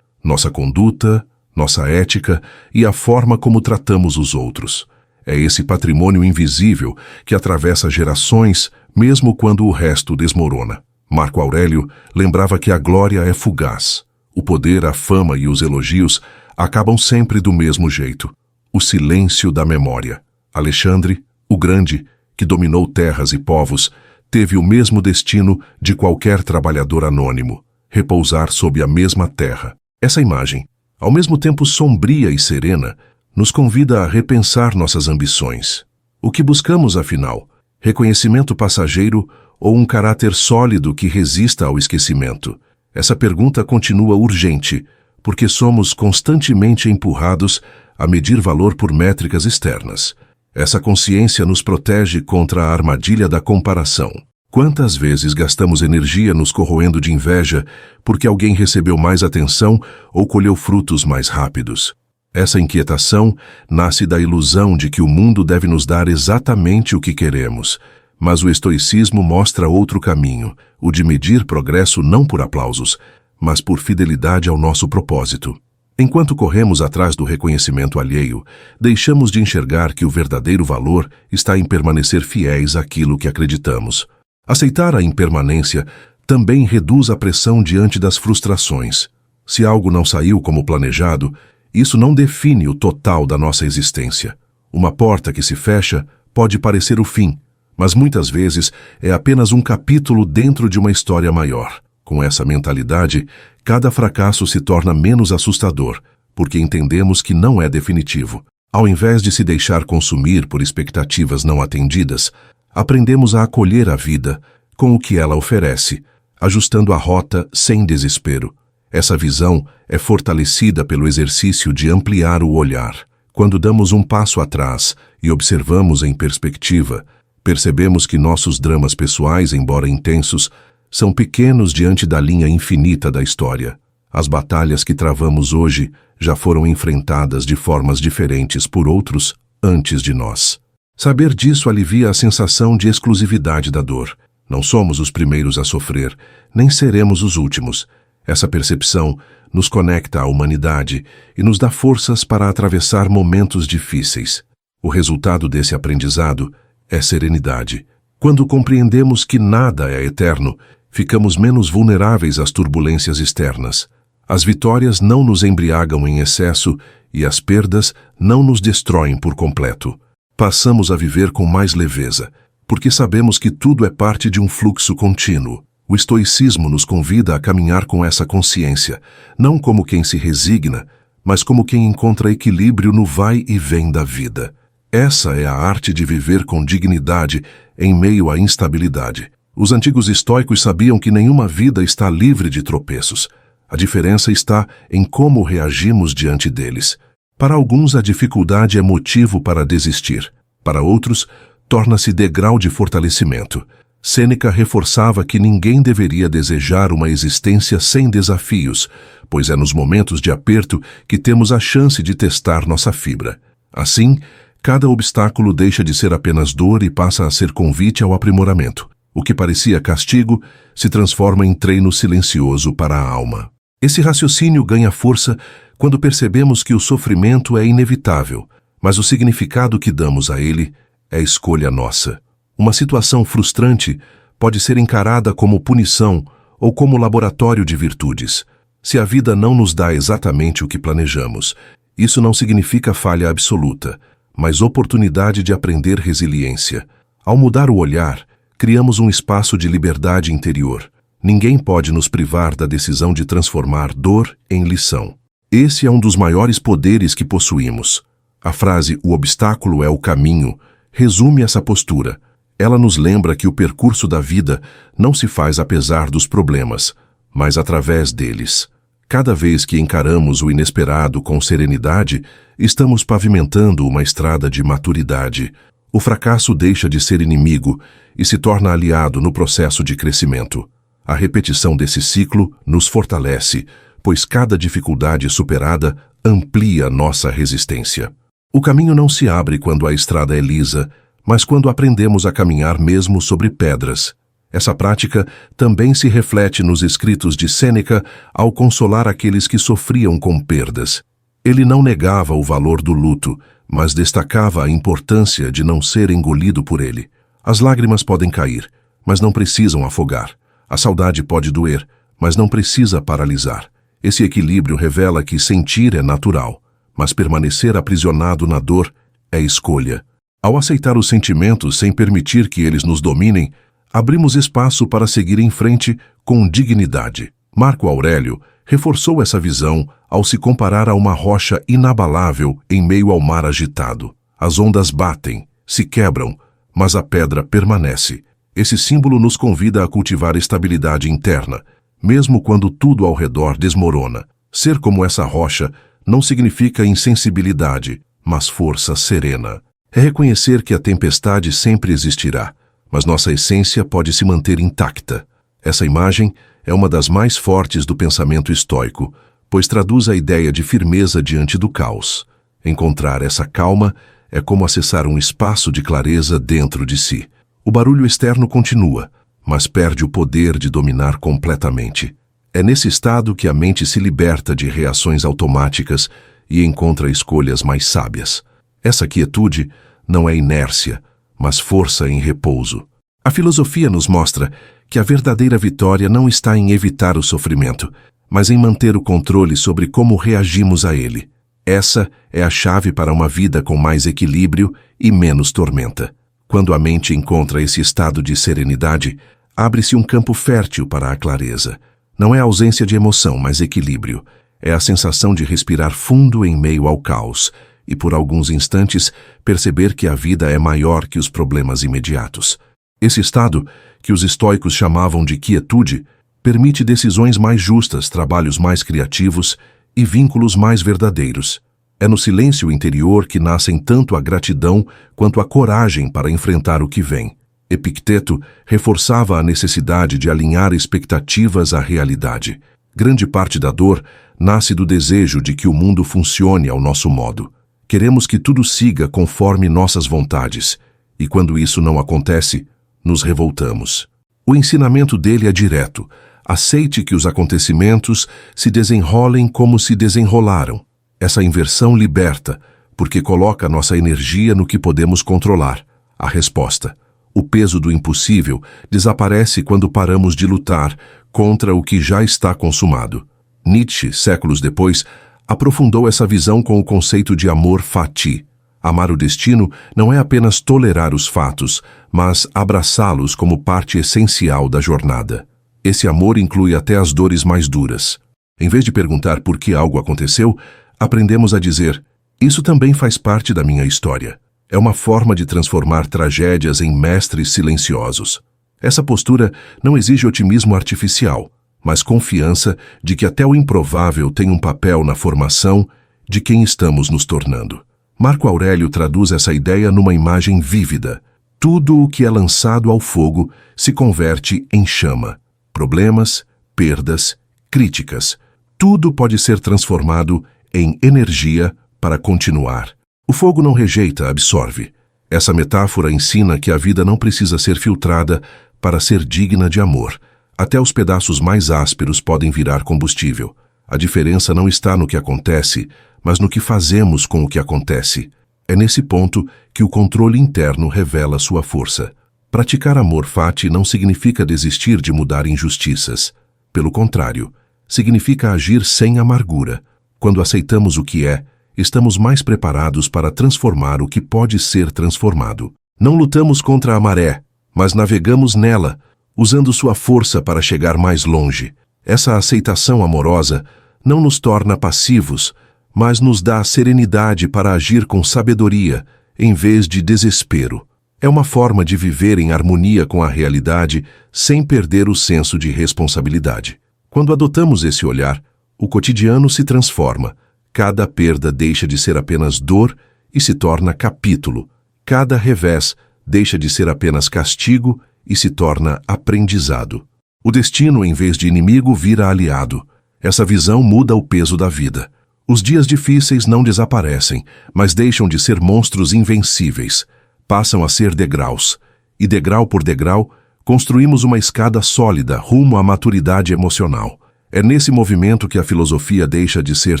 [SPEAKER 1] Nossa conduta, nossa ética e a forma como tratamos os outros. É esse patrimônio invisível que atravessa gerações, mesmo quando o resto desmorona. Marco Aurélio lembrava que a glória é fugaz. O poder, a fama e os elogios acabam sempre do mesmo jeito. O silêncio da memória. Alexandre, o Grande, que dominou terras e povos, teve o mesmo destino de qualquer trabalhador anônimo, repousar sob a mesma terra. Essa imagem, ao mesmo tempo sombria e serena, nos convida a repensar nossas ambições. O que buscamos, afinal? Reconhecimento passageiro ou um caráter sólido que resista ao esquecimento? Essa pergunta continua urgente, porque somos constantemente empurrados a medir valor por métricas externas. Essa consciência nos protege contra a armadilha da comparação. Quantas vezes gastamos energia nos corroendo de inveja porque alguém recebeu mais atenção ou colheu frutos mais rápidos? Essa inquietação nasce da ilusão de que o mundo deve nos dar exatamente o que queremos, mas o estoicismo mostra outro caminho, o de medir progresso não por aplausos, mas por fidelidade ao nosso propósito. Enquanto corremos atrás do reconhecimento alheio, deixamos de enxergar que o verdadeiro valor está em permanecer fiéis àquilo que acreditamos. Aceitar a impermanência também reduz a pressão diante das frustrações. Se algo não saiu como planejado, isso não define o total da nossa existência. Uma porta que se fecha pode parecer o fim, mas muitas vezes é apenas um capítulo dentro de uma história maior. Com essa mentalidade, cada fracasso se torna menos assustador, porque entendemos que não é definitivo. Ao invés de se deixar consumir por expectativas não atendidas, aprendemos a acolher a vida com o que ela oferece, ajustando a rota sem desespero. Essa visão é fortalecida pelo exercício de ampliar o olhar. Quando damos um passo atrás e observamos em perspectiva, percebemos que nossos dramas pessoais, embora intensos, são pequenos diante da linha infinita da história. As batalhas que travamos hoje já foram enfrentadas de formas diferentes por outros antes de nós. Saber disso alivia a sensação de exclusividade da dor. Não somos os primeiros a sofrer, nem seremos os últimos. Essa percepção nos conecta à humanidade e nos dá forças para atravessar momentos difíceis. O resultado desse aprendizado é serenidade. Quando compreendemos que nada é eterno, ficamos menos vulneráveis às turbulências externas. As vitórias não nos embriagam em excesso e as perdas não nos destroem por completo. Passamos a viver com mais leveza, porque sabemos que tudo é parte de um fluxo contínuo. O estoicismo nos convida a caminhar com essa consciência, não como quem se resigna, mas como quem encontra equilíbrio no vai e vem da vida. Essa é a arte de viver com dignidade em meio à instabilidade. Os antigos estoicos sabiam que nenhuma vida está livre de tropeços. A diferença está em como reagimos diante deles. Para alguns, a dificuldade é motivo para desistir. Para outros, torna-se degrau de fortalecimento. Sêneca reforçava que ninguém deveria desejar uma existência sem desafios, pois é nos momentos de aperto que temos a chance de testar nossa fibra. Assim, cada obstáculo deixa de ser apenas dor e passa a ser convite ao aprimoramento. O que parecia castigo se transforma em treino silencioso para a alma. Esse raciocínio ganha força quando percebemos que o sofrimento é inevitável, mas o significado que damos a ele é escolha nossa. Uma situação frustrante pode ser encarada como punição ou como laboratório de virtudes. Se a vida não nos dá exatamente o que planejamos, isso não significa falha absoluta, mas oportunidade de aprender resiliência. Ao mudar o olhar, criamos um espaço de liberdade interior. Ninguém pode nos privar da decisão de transformar dor em lição. Esse é um dos maiores poderes que possuímos. A frase "o obstáculo é o caminho" resume essa postura. Ela nos lembra que o percurso da vida não se faz apesar dos problemas, mas através deles. Cada vez que encaramos o inesperado com serenidade, estamos pavimentando uma estrada de maturidade. O fracasso deixa de ser inimigo e se torna aliado no processo de crescimento. A repetição desse ciclo nos fortalece, pois cada dificuldade superada amplia nossa resistência. O caminho não se abre quando a estrada é lisa, mas quando aprendemos a caminhar mesmo sobre pedras. Essa prática também se reflete nos escritos de Sêneca ao consolar aqueles que sofriam com perdas. Ele não negava o valor do luto, mas destacava a importância de não ser engolido por ele. As lágrimas podem cair, mas não precisam afogar. A saudade pode doer, mas não precisa paralisar. Esse equilíbrio revela que sentir é natural, mas permanecer aprisionado na dor é escolha. Ao aceitar os sentimentos sem permitir que eles nos dominem, abrimos espaço para seguir em frente com dignidade. Marco Aurélio reforçou essa visão ao se comparar a uma rocha inabalável em meio ao mar agitado. As ondas batem, se quebram, mas a pedra permanece. Esse símbolo nos convida a cultivar estabilidade interna, mesmo quando tudo ao redor desmorona. Ser como essa rocha não significa insensibilidade, mas força serena. É reconhecer que a tempestade sempre existirá, mas nossa essência pode se manter intacta. Essa imagem é uma das mais fortes do pensamento estoico, pois traduz a ideia de firmeza diante do caos. Encontrar essa calma é como acessar um espaço de clareza dentro de si. O barulho externo continua, mas perde o poder de dominar completamente. É nesse estado que a mente se liberta de reações automáticas e encontra escolhas mais sábias. Essa quietude não é inércia, mas força em repouso. A filosofia nos mostra que a verdadeira vitória não está em evitar o sofrimento, mas em manter o controle sobre como reagimos a ele. Essa é a chave para uma vida com mais equilíbrio e menos tormenta. Quando a mente encontra esse estado de serenidade, abre-se um campo fértil para a clareza. Não é a ausência de emoção, mas equilíbrio. É a sensação de respirar fundo em meio ao caos e, por alguns instantes, perceber que a vida é maior que os problemas imediatos. Esse estado, que os estoicos chamavam de quietude, permite decisões mais justas, trabalhos mais criativos e vínculos mais verdadeiros. É no silêncio interior que nascem tanto a gratidão quanto a coragem para enfrentar o que vem. Epicteto reforçava a necessidade de alinhar expectativas à realidade. Grande parte da dor nasce do desejo de que o mundo funcione ao nosso modo. Queremos que tudo siga conforme nossas vontades, e quando isso não acontece, nos revoltamos. O ensinamento dele é direto. Aceite que os acontecimentos se desenrolem como se desenrolaram. Essa inversão liberta, porque coloca nossa energia no que podemos controlar, a resposta. O peso do impossível desaparece quando paramos de lutar contra o que já está consumado. Nietzsche, séculos depois, aprofundou essa visão com o conceito de amor fati. Amar o destino não é apenas tolerar os fatos, mas abraçá-los como parte essencial da jornada. Esse amor inclui até as dores mais duras. Em vez de perguntar por que algo aconteceu, aprendemos a dizer: isso também faz parte da minha história. É uma forma de transformar tragédias em mestres silenciosos. Essa postura não exige otimismo artificial, mas confiança de que até o improvável tem um papel na formação de quem estamos nos tornando. Marco Aurélio traduz essa ideia numa imagem vívida. Tudo o que é lançado ao fogo se converte em chama. Problemas, perdas, críticas. Tudo pode ser transformado em energia para continuar. O fogo não rejeita, absorve. Essa metáfora ensina que a vida não precisa ser filtrada para ser digna de amor. Até os pedaços mais ásperos podem virar combustível. A diferença não está no que acontece, mas no que fazemos com o que acontece. É nesse ponto que o controle interno revela sua força. Praticar amor fati não significa desistir de mudar injustiças. Pelo contrário, significa agir sem amargura. Quando aceitamos o que é, estamos mais preparados para transformar o que pode ser transformado. Não lutamos contra a maré, mas navegamos nela, usando sua força para chegar mais longe. Essa aceitação amorosa não nos torna passivos, mas nos dá a serenidade para agir com sabedoria, em vez de desespero. É uma forma de viver em harmonia com a realidade, sem perder o senso de responsabilidade. Quando adotamos esse olhar, o cotidiano se transforma. Cada perda deixa de ser apenas dor e se torna capítulo. cada revés deixa de ser apenas castigo e se torna aprendizado. O destino, em vez de inimigo, vira aliado. Essa visão muda o peso da vida. Os dias difíceis não desaparecem, mas deixam de ser monstros invencíveis. Passam a ser degraus. E degrau por degrau, construímos uma escada sólida rumo à maturidade emocional. É nesse movimento que a filosofia deixa de ser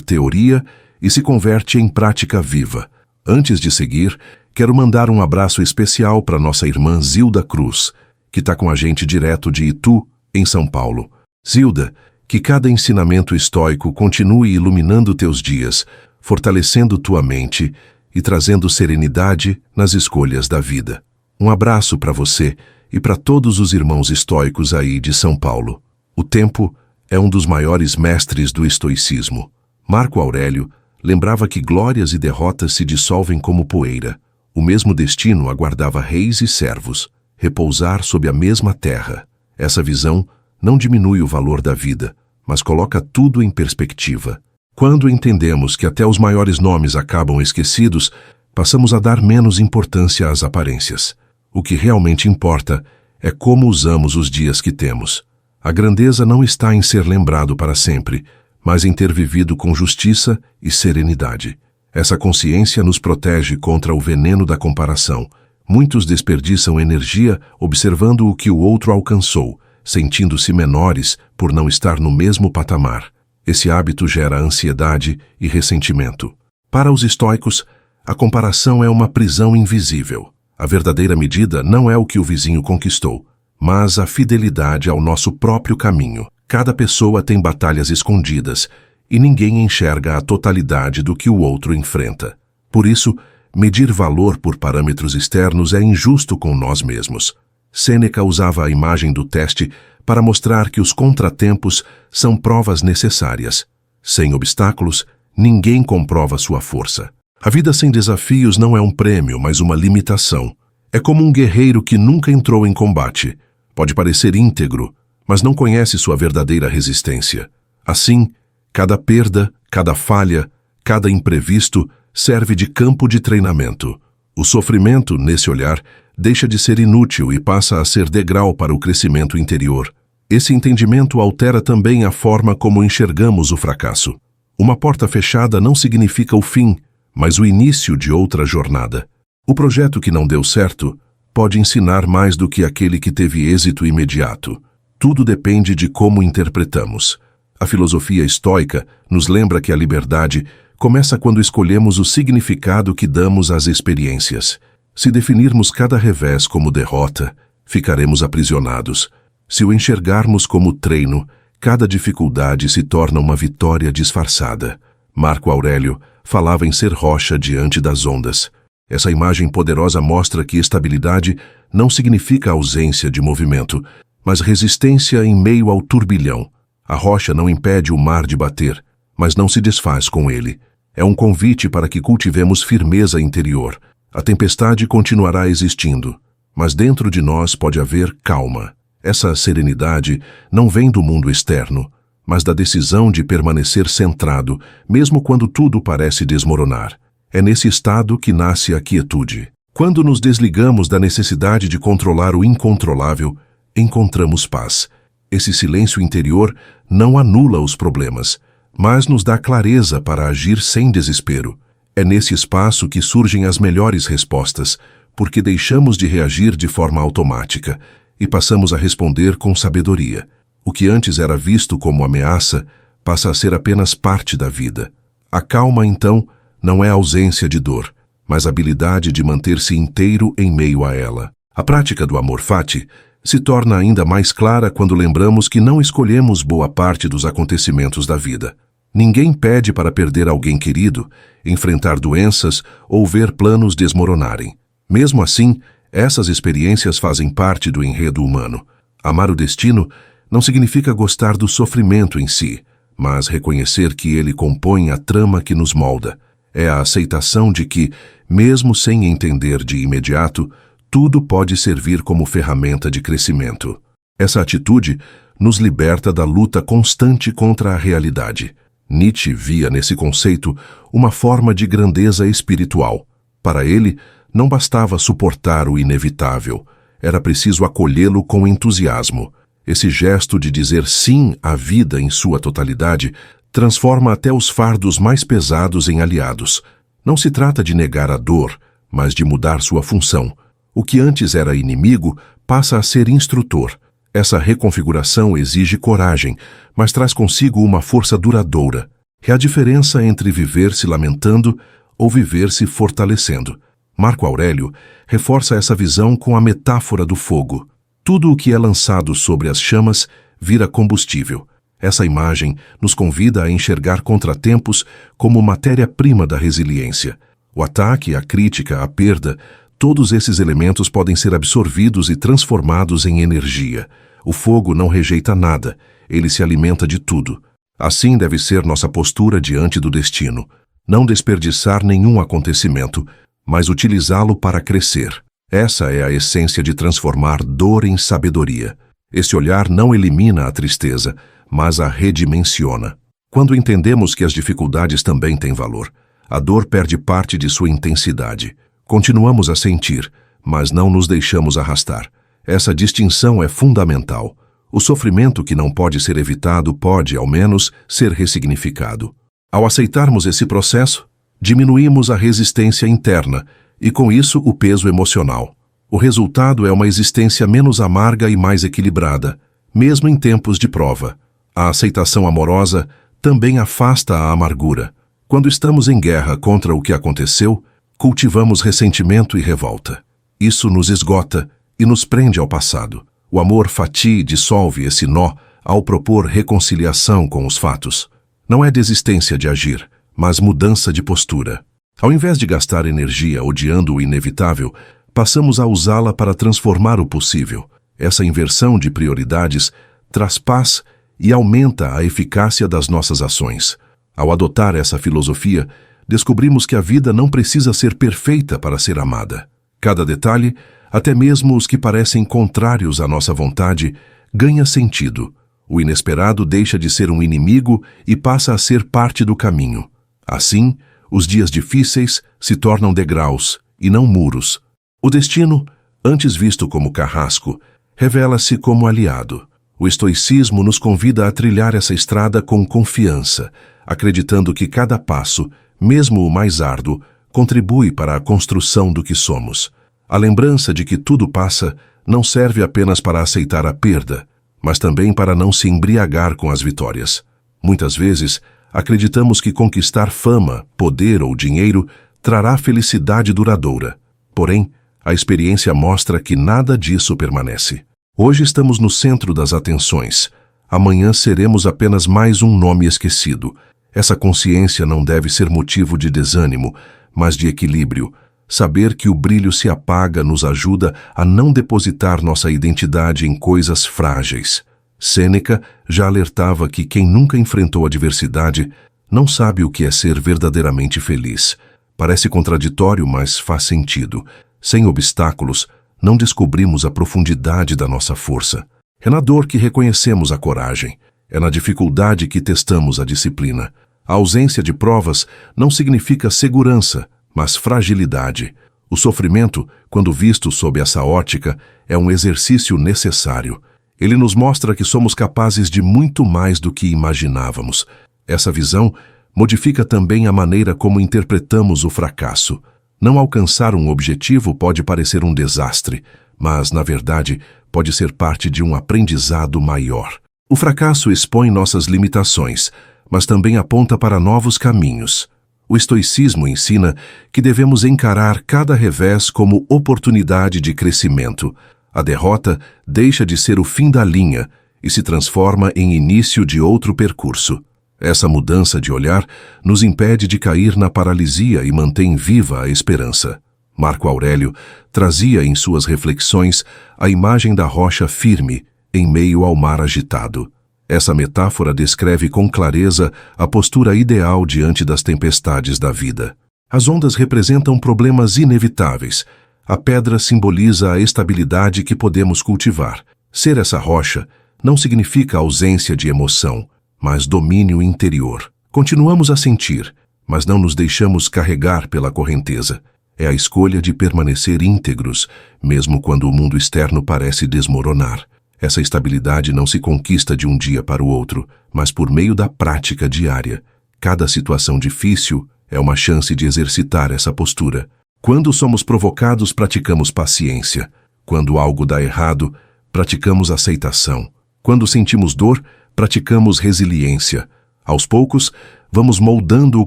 [SPEAKER 1] teoria e se converte em prática viva. Antes de seguir, quero mandar um abraço especial para nossa irmã Zilda Cruz, que está com a gente direto de Itu, em São Paulo. Zilda, que cada ensinamento estoico continue iluminando teus dias, fortalecendo tua mente e trazendo serenidade nas escolhas da vida. Um abraço para você e para todos os irmãos estoicos aí de São Paulo. O tempo é um dos maiores mestres do estoicismo. Marco Aurélio lembrava que glórias e derrotas se dissolvem como poeira. O mesmo destino aguardava reis e servos, repousar sob a mesma terra. Essa visão não diminui o valor da vida, mas coloca tudo em perspectiva. Quando entendemos que até os maiores nomes acabam esquecidos, passamos a dar menos importância às aparências. O que realmente importa é como usamos os dias que temos. A grandeza não está em ser lembrado para sempre, mas em ter vivido com justiça e serenidade. Essa consciência nos protege contra o veneno da comparação. Muitos desperdiçam energia observando o que o outro alcançou, sentindo-se menores por não estar no mesmo patamar. Esse hábito gera ansiedade e ressentimento. Para os estoicos, a comparação é uma prisão invisível. A verdadeira medida não é o que o vizinho conquistou, mas a fidelidade ao nosso próprio caminho. Cada pessoa tem batalhas escondidas e ninguém enxerga a totalidade do que o outro enfrenta. Por isso, medir valor por parâmetros externos é injusto com nós mesmos. Sêneca usava a imagem do teste para mostrar que os contratempos são provas necessárias. Sem obstáculos, ninguém comprova sua força. A vida sem desafios não é um prêmio, mas uma limitação. É como um guerreiro que nunca entrou em combate. Pode parecer íntegro, mas não conhece sua verdadeira resistência. Assim, cada perda, cada falha, cada imprevisto serve de campo de treinamento. O sofrimento, nesse olhar, deixa de ser inútil e passa a ser degrau para o crescimento interior. Esse entendimento altera também a forma como enxergamos o fracasso. Uma porta fechada não significa o fim, mas o início de outra jornada. O projeto que não deu certo pode ensinar mais do que aquele que teve êxito imediato. Tudo depende de como interpretamos. A filosofia estoica nos lembra que a liberdade começa quando escolhemos o significado que damos às experiências. Se definirmos cada revés como derrota, ficaremos aprisionados. Se o enxergarmos como treino, cada dificuldade se torna uma vitória disfarçada. Marco Aurélio falava em ser rocha diante das ondas. Essa imagem poderosa mostra que estabilidade não significa ausência de movimento, mas resistência em meio ao turbilhão. A rocha não impede o mar de bater, mas não se desfaz com ele. É um convite para que cultivemos firmeza interior. A tempestade continuará existindo, mas dentro de nós pode haver calma. Essa serenidade não vem do mundo externo, mas da decisão de permanecer centrado, mesmo quando tudo parece desmoronar. É nesse estado que nasce a quietude. Quando nos desligamos da necessidade de controlar o incontrolável, encontramos paz. Esse silêncio interior não anula os problemas, mas nos dá clareza para agir sem desespero. É nesse espaço que surgem as melhores respostas, porque deixamos de reagir de forma automática e passamos a responder com sabedoria. O que antes era visto como ameaça passa a ser apenas parte da vida. A calma, então, não é ausência de dor, mas habilidade de manter-se inteiro em meio a ela. A prática do amor fati se torna ainda mais clara quando lembramos que não escolhemos boa parte dos acontecimentos da vida. Ninguém pede para perder alguém querido, enfrentar doenças ou ver planos desmoronarem. Mesmo assim, essas experiências fazem parte do enredo humano. Amar o destino não significa gostar do sofrimento em si, mas reconhecer que ele compõe a trama que nos molda. É a aceitação de que, mesmo sem entender de imediato, tudo pode servir como ferramenta de crescimento. Essa atitude nos liberta da luta constante contra a realidade. Nietzsche via nesse conceito uma forma de grandeza espiritual. Para ele, Não bastava suportar o inevitável, era preciso acolhê-lo com entusiasmo. Esse gesto de dizer sim à vida em sua totalidade transforma até os fardos mais pesados em aliados. Não se trata de negar a dor, mas de mudar sua função. O que antes era inimigo passa a ser instrutor. Essa reconfiguração exige coragem, mas traz consigo uma força duradoura. É a diferença entre viver se lamentando ou viver se fortalecendo. Marco Aurélio reforça essa visão com a metáfora do fogo. Tudo o que é lançado sobre as chamas vira combustível. Essa imagem nos convida a enxergar contratempos como matéria-prima da resiliência. O ataque, a crítica, a perda, todos esses elementos podem ser absorvidos e transformados em energia. O fogo não rejeita nada, ele se alimenta de tudo. Assim deve ser nossa postura diante do destino. Não desperdiçar nenhum acontecimento, mas utilizá-lo para crescer. Essa é a essência de transformar dor em sabedoria. Esse olhar não elimina a tristeza, mas a redimensiona. Quando entendemos que as dificuldades também têm valor, a dor perde parte de sua intensidade. Continuamos a sentir, mas não nos deixamos arrastar. Essa distinção é fundamental. O sofrimento que não pode ser evitado pode, ao menos, ser ressignificado. Ao aceitarmos esse processo, diminuímos a resistência interna e, com isso, o peso emocional. O resultado é uma existência menos amarga e mais equilibrada, mesmo em tempos de prova. A aceitação amorosa também afasta a amargura. Quando estamos em guerra contra o que aconteceu, cultivamos ressentimento e revolta. Isso nos esgota e nos prende ao passado. O amor fatia e dissolve esse nó ao propor reconciliação com os fatos. Não é desistência de agir, mas mudança de postura. Ao invés de gastar energia odiando o inevitável, passamos a usá-la para transformar o possível. Essa inversão de prioridades traz paz e aumenta a eficácia das nossas ações. Ao adotar essa filosofia, descobrimos que a vida não precisa ser perfeita para ser amada. Cada detalhe, até mesmo os que parecem contrários à nossa vontade, ganha sentido. O inesperado deixa de ser um inimigo e passa a ser parte do caminho. Assim, os dias difíceis se tornam degraus e não muros. O destino, antes visto como carrasco, revela-se como aliado. O estoicismo nos convida a trilhar essa estrada com confiança, acreditando que cada passo, mesmo o mais árduo, contribui para a construção do que somos. A lembrança de que tudo passa não serve apenas para aceitar a perda, mas também para não se embriagar com as vitórias. Muitas vezes, acreditamos que conquistar fama, poder ou dinheiro trará felicidade duradoura. Porém, a experiência mostra que nada disso permanece. Hoje estamos no centro das atenções. Amanhã seremos apenas mais um nome esquecido. Essa consciência não deve ser motivo de desânimo, mas de equilíbrio. Saber que o brilho se apaga nos ajuda a não depositar nossa identidade em coisas frágeis. Sêneca já alertava que quem nunca enfrentou adversidade não sabe o que é ser verdadeiramente feliz. Parece contraditório, mas faz sentido. Sem obstáculos, não descobrimos a profundidade da nossa força. É na dor que reconhecemos a coragem. É na dificuldade que testamos a disciplina. A ausência de provas não significa segurança, mas fragilidade. O sofrimento, quando visto sob essa ótica, é um exercício necessário. Ele nos mostra que somos capazes de muito mais do que imaginávamos. Essa visão modifica também a maneira como interpretamos o fracasso. Não alcançar um objetivo pode parecer um desastre, mas, na verdade, pode ser parte de um aprendizado maior. O fracasso expõe nossas limitações, mas também aponta para novos caminhos. O estoicismo ensina que devemos encarar cada revés como oportunidade de crescimento. A derrota deixa de ser o fim da linha e se transforma em início de outro percurso. Essa mudança de olhar nos impede de cair na paralisia e mantém viva a esperança. Marco Aurélio trazia em suas reflexões a imagem da rocha firme em meio ao mar agitado. Essa metáfora descreve com clareza a postura ideal diante das tempestades da vida. As ondas representam problemas inevitáveis. A pedra simboliza a estabilidade que podemos cultivar. Ser essa rocha não significa ausência de emoção, mas domínio interior. Continuamos a sentir, mas não nos deixamos carregar pela correnteza. é a escolha de permanecer íntegros, mesmo quando o mundo externo parece desmoronar. Essa estabilidade não se conquista de um dia para o outro, mas por meio da prática diária. Cada situação difícil é uma chance de exercitar essa postura. Quando somos provocados, praticamos paciência. Quando algo dá errado, praticamos aceitação. Quando sentimos dor, praticamos resiliência. Aos poucos, vamos moldando o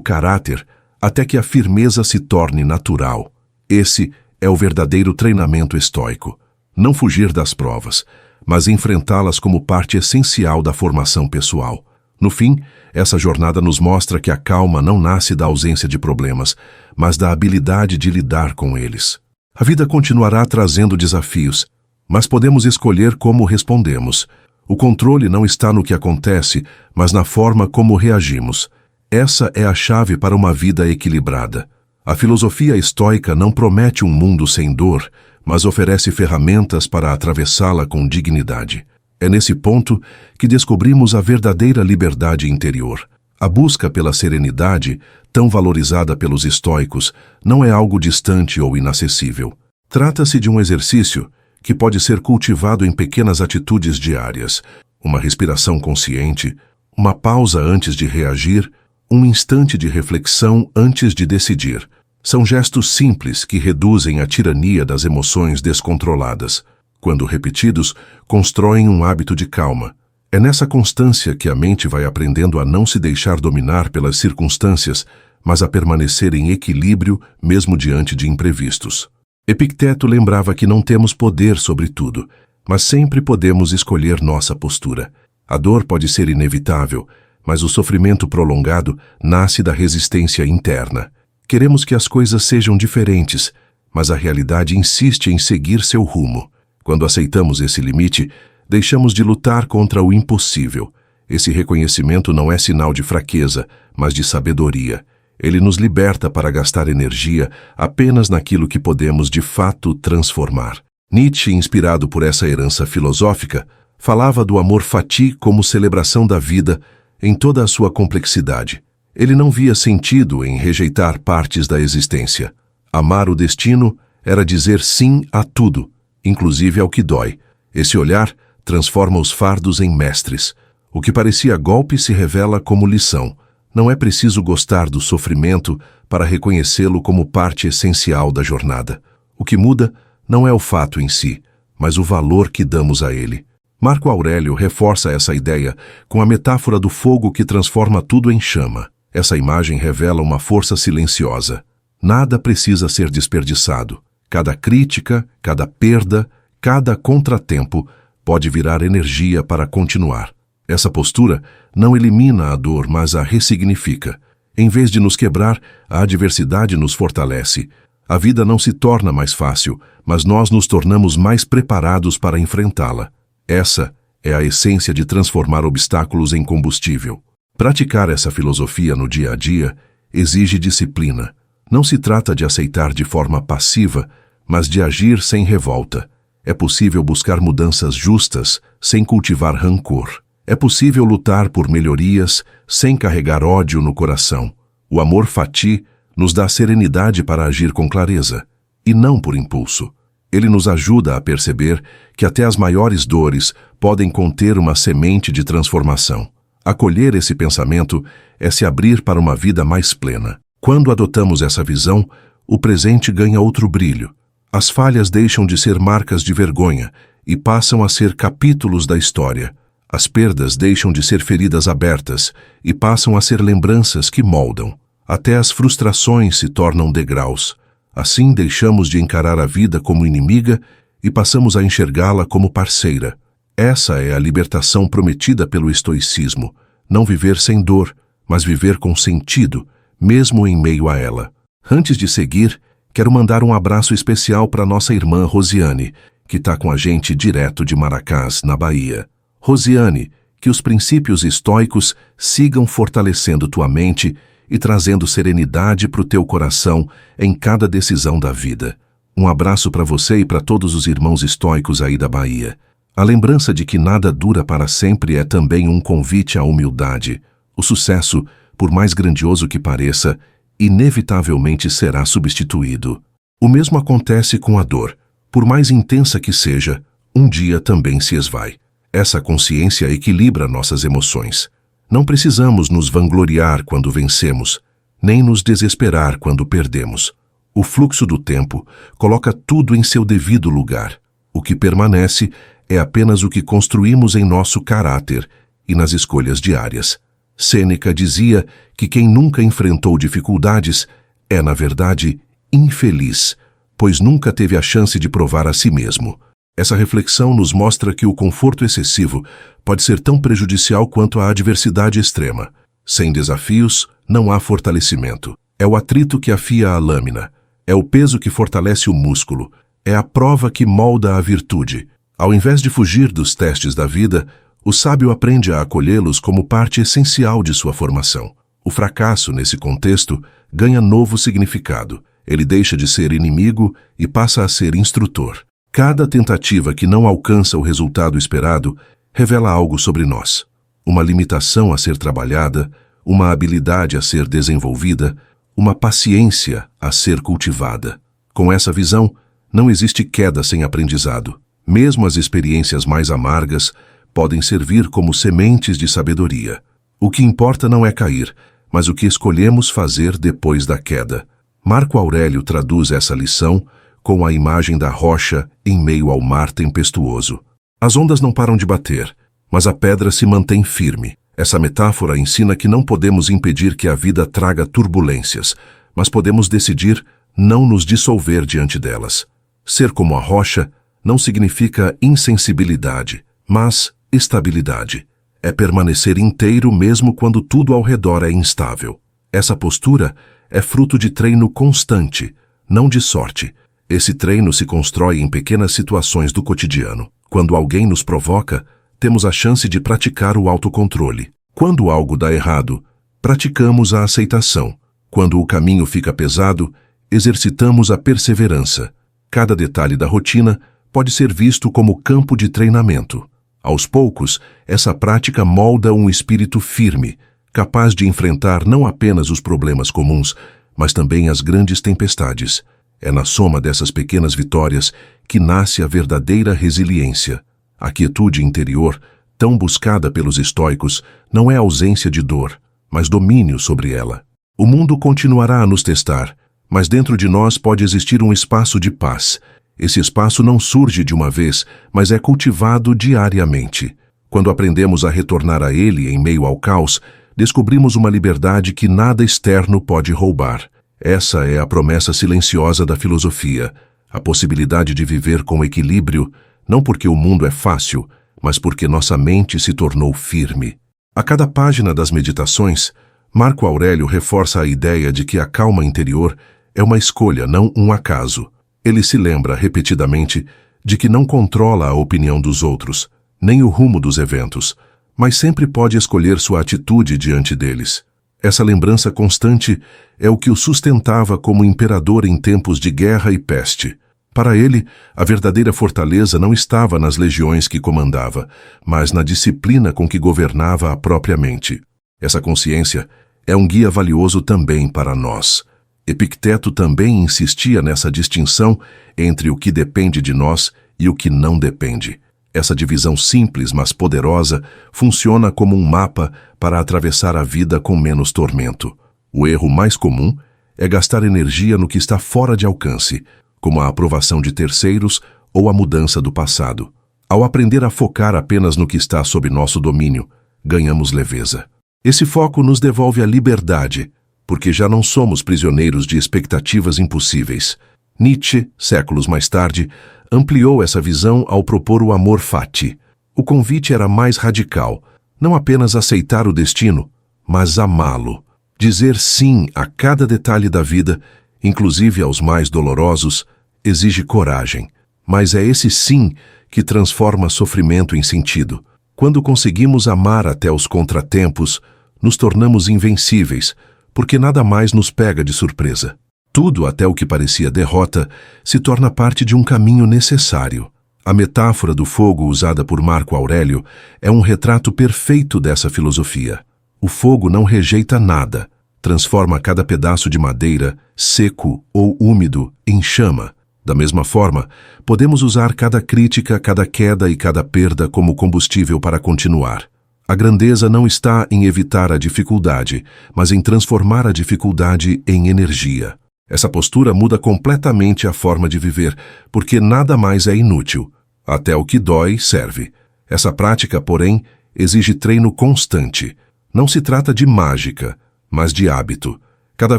[SPEAKER 1] caráter até que a firmeza se torne natural. Esse é o verdadeiro treinamento estoico. Não fugir das provas, mas enfrentá-las como parte essencial da formação pessoal. No fim, essa jornada nos mostra que a calma não nasce da ausência de problemas, mas da habilidade de lidar com eles. A vida continuará trazendo desafios, mas podemos escolher como respondemos. O controle não está no que acontece, mas na forma como reagimos. Essa é a chave para uma vida equilibrada. A filosofia estoica não promete um mundo sem dor, mas oferece ferramentas para atravessá-la com dignidade. É nesse ponto que descobrimos a verdadeira liberdade interior. A busca pela serenidade, tão valorizada pelos estoicos, não é algo distante ou inacessível. Trata-se de um exercício que pode ser cultivado em pequenas atitudes diárias, uma respiração consciente, uma pausa antes de reagir, um instante de reflexão antes de decidir. São gestos simples que reduzem a tirania das emoções descontroladas. Quando repetidos, constroem um hábito de calma. É nessa constância que a mente vai aprendendo a não se deixar dominar pelas circunstâncias, mas a permanecer em equilíbrio mesmo diante de imprevistos. Epicteto lembrava que não temos poder sobre tudo, mas sempre podemos escolher nossa postura. A dor pode ser inevitável, mas o sofrimento prolongado nasce da resistência interna. Queremos que as coisas sejam diferentes, mas a realidade insiste em seguir seu rumo. Quando aceitamos esse limite, deixamos de lutar contra o impossível. Esse reconhecimento não é sinal de fraqueza, mas de sabedoria. Ele nos liberta para gastar energia apenas naquilo que podemos de fato transformar. Nietzsche, inspirado por essa herança filosófica, falava do amor fati como celebração da vida em toda a sua complexidade. Ele não via sentido em rejeitar partes da existência. Amar o destino era dizer sim a tudo, inclusive ao que dói. Esse olhar transforma os fardos em mestres. O que parecia golpe se revela como lição. Não é preciso gostar do sofrimento para reconhecê-lo como parte essencial da jornada. O que muda não é o fato em si, mas o valor que damos a ele. Marco Aurélio reforça essa ideia com a metáfora do fogo que transforma tudo em chama. Essa imagem revela uma força silenciosa. Nada precisa ser desperdiçado. Cada crítica, cada perda, cada contratempo pode virar energia para continuar. Essa postura não elimina a dor, mas a ressignifica. Em vez de nos quebrar, a adversidade nos fortalece. A vida não se torna mais fácil, mas nós nos tornamos mais preparados para enfrentá-la. Essa é a essência de transformar obstáculos em combustível. Praticar essa filosofia no dia a dia exige disciplina. Não se trata de aceitar de forma passiva, mas de agir sem revolta. É possível buscar mudanças justas sem cultivar rancor. É possível lutar por melhorias sem carregar ódio no coração. O amor fati nos dá serenidade para agir com clareza, e não por impulso. Ele nos ajuda a perceber que até as maiores dores podem conter uma semente de transformação. Acolher esse pensamento é se abrir para uma vida mais plena. Quando adotamos essa visão, o presente ganha outro brilho. As falhas deixam de ser marcas de vergonha e passam a ser capítulos da história. As perdas deixam de ser feridas abertas e passam a ser lembranças que moldam. Até as frustrações se tornam degraus. Assim deixamos de encarar a vida como inimiga e passamos a enxergá-la como parceira. Essa é a libertação prometida pelo estoicismo. Não viver sem dor, mas viver com sentido, mesmo em meio a ela. Antes de seguir, quero mandar um abraço especial para nossa irmã Rosiane, que está com a gente direto de Maracás, na Bahia. Rosiane, que os princípios estoicos sigam fortalecendo tua mente e trazendo serenidade para o teu coração em cada decisão da vida. Um abraço para você e para todos os irmãos estoicos aí da Bahia. A lembrança de que nada dura para sempre é também um convite à humildade. O sucesso, por mais grandioso que pareça, inevitavelmente será substituído. O mesmo acontece com a dor. Por mais intensa que seja, um dia também se esvai. Essa consciência equilibra nossas emoções. Não precisamos nos vangloriar quando vencemos, nem nos desesperar quando perdemos. O fluxo do tempo coloca tudo em seu devido lugar. O que permanece é apenas o que construímos em nosso caráter e nas escolhas diárias. Sêneca dizia que quem nunca enfrentou dificuldades é, na verdade, infeliz, pois nunca teve a chance de provar a si mesmo. Essa reflexão nos mostra que o conforto excessivo pode ser tão prejudicial quanto a adversidade extrema. Sem desafios, não há fortalecimento. É o atrito que afia a lâmina. É o peso que fortalece o músculo. É a prova que molda a virtude. Ao invés de fugir dos testes da vida, o sábio aprende a acolhê-los como parte essencial de sua formação. O fracasso, nesse contexto, ganha novo significado. Ele deixa de ser inimigo e passa a ser instrutor. Cada tentativa que não alcança o resultado esperado revela algo sobre nós. Uma limitação a ser trabalhada, uma habilidade a ser desenvolvida, uma paciência a ser cultivada. Com essa visão, não existe queda sem aprendizado. Mesmo as experiências mais amargas podem servir como sementes de sabedoria. O que importa não é cair, mas o que escolhemos fazer depois da queda. Marco Aurélio traduz essa lição com a imagem da rocha em meio ao mar tempestuoso. As ondas não param de bater, mas a pedra se mantém firme. Essa metáfora ensina que não podemos impedir que a vida traga turbulências, mas podemos decidir não nos dissolver diante delas. Ser como a rocha não significa insensibilidade, mas estabilidade. É permanecer inteiro mesmo quando tudo ao redor é instável. Essa postura é fruto de treino constante, não de sorte. Esse treino se constrói em pequenas situações do cotidiano. Quando alguém nos provoca, temos a chance de praticar o autocontrole. Quando algo dá errado, praticamos a aceitação. Quando o caminho fica pesado, exercitamos a perseverança. Cada detalhe da rotina pode ser visto como campo de treinamento. Aos poucos, essa prática molda um espírito firme, capaz de enfrentar não apenas os problemas comuns, mas também as grandes tempestades. É na soma dessas pequenas vitórias que nasce a verdadeira resiliência. A quietude interior, tão buscada pelos estoicos, não é ausência de dor, mas domínio sobre ela. O mundo continuará a nos testar, mas dentro de nós pode existir um espaço de paz. Esse espaço não surge de uma vez, mas é cultivado diariamente. Quando aprendemos a retornar a ele em meio ao caos, descobrimos uma liberdade que nada externo pode roubar. Essa é a promessa silenciosa da filosofia, a possibilidade de viver com equilíbrio, não porque o mundo é fácil, mas porque nossa mente se tornou firme. A cada página das meditações, Marco Aurélio reforça a ideia de que a calma interior é uma escolha, não um acaso. Ele se lembra repetidamente de que não controla a opinião dos outros, nem o rumo dos eventos, mas sempre pode escolher sua atitude diante deles. Essa lembrança constante é o que o sustentava como imperador em tempos de guerra e peste. Para ele, a verdadeira fortaleza não estava nas legiões que comandava, mas na disciplina com que governava a própria mente. Essa consciência é um guia valioso também para nós. Epicteto também insistia nessa distinção entre o que depende de nós e o que não depende. Essa divisão simples, mas poderosa, funciona como um mapa para atravessar a vida com menos tormento. O erro mais comum é gastar energia no que está fora de alcance, como a aprovação de terceiros ou a mudança do passado. Ao aprender a focar apenas no que está sob nosso domínio, ganhamos leveza. Esse foco nos devolve a liberdade, porque já não somos prisioneiros de expectativas impossíveis. Nietzsche, séculos mais tarde, ampliou essa visão ao propor o amor fati. O convite era mais radical, não apenas aceitar o destino, mas amá-lo. Dizer sim a cada detalhe da vida, inclusive aos mais dolorosos, exige coragem. Mas é esse sim que transforma sofrimento em sentido. Quando conseguimos amar até os contratempos, nos tornamos invencíveis, porque nada mais nos pega de surpresa. Tudo, até o que parecia derrota, se torna parte de um caminho necessário. A metáfora do fogo usada por Marco Aurélio é um retrato perfeito dessa filosofia. O fogo não rejeita nada, transforma cada pedaço de madeira, seco ou úmido, em chama. Da mesma forma, podemos usar cada crítica, cada queda e cada perda como combustível para continuar. A grandeza não está em evitar a dificuldade, mas em transformar a dificuldade em energia. Essa postura muda completamente a forma de viver, porque nada mais é inútil. Até o que dói serve. Essa prática, porém, exige treino constante. Não se trata de mágica, mas de hábito. Cada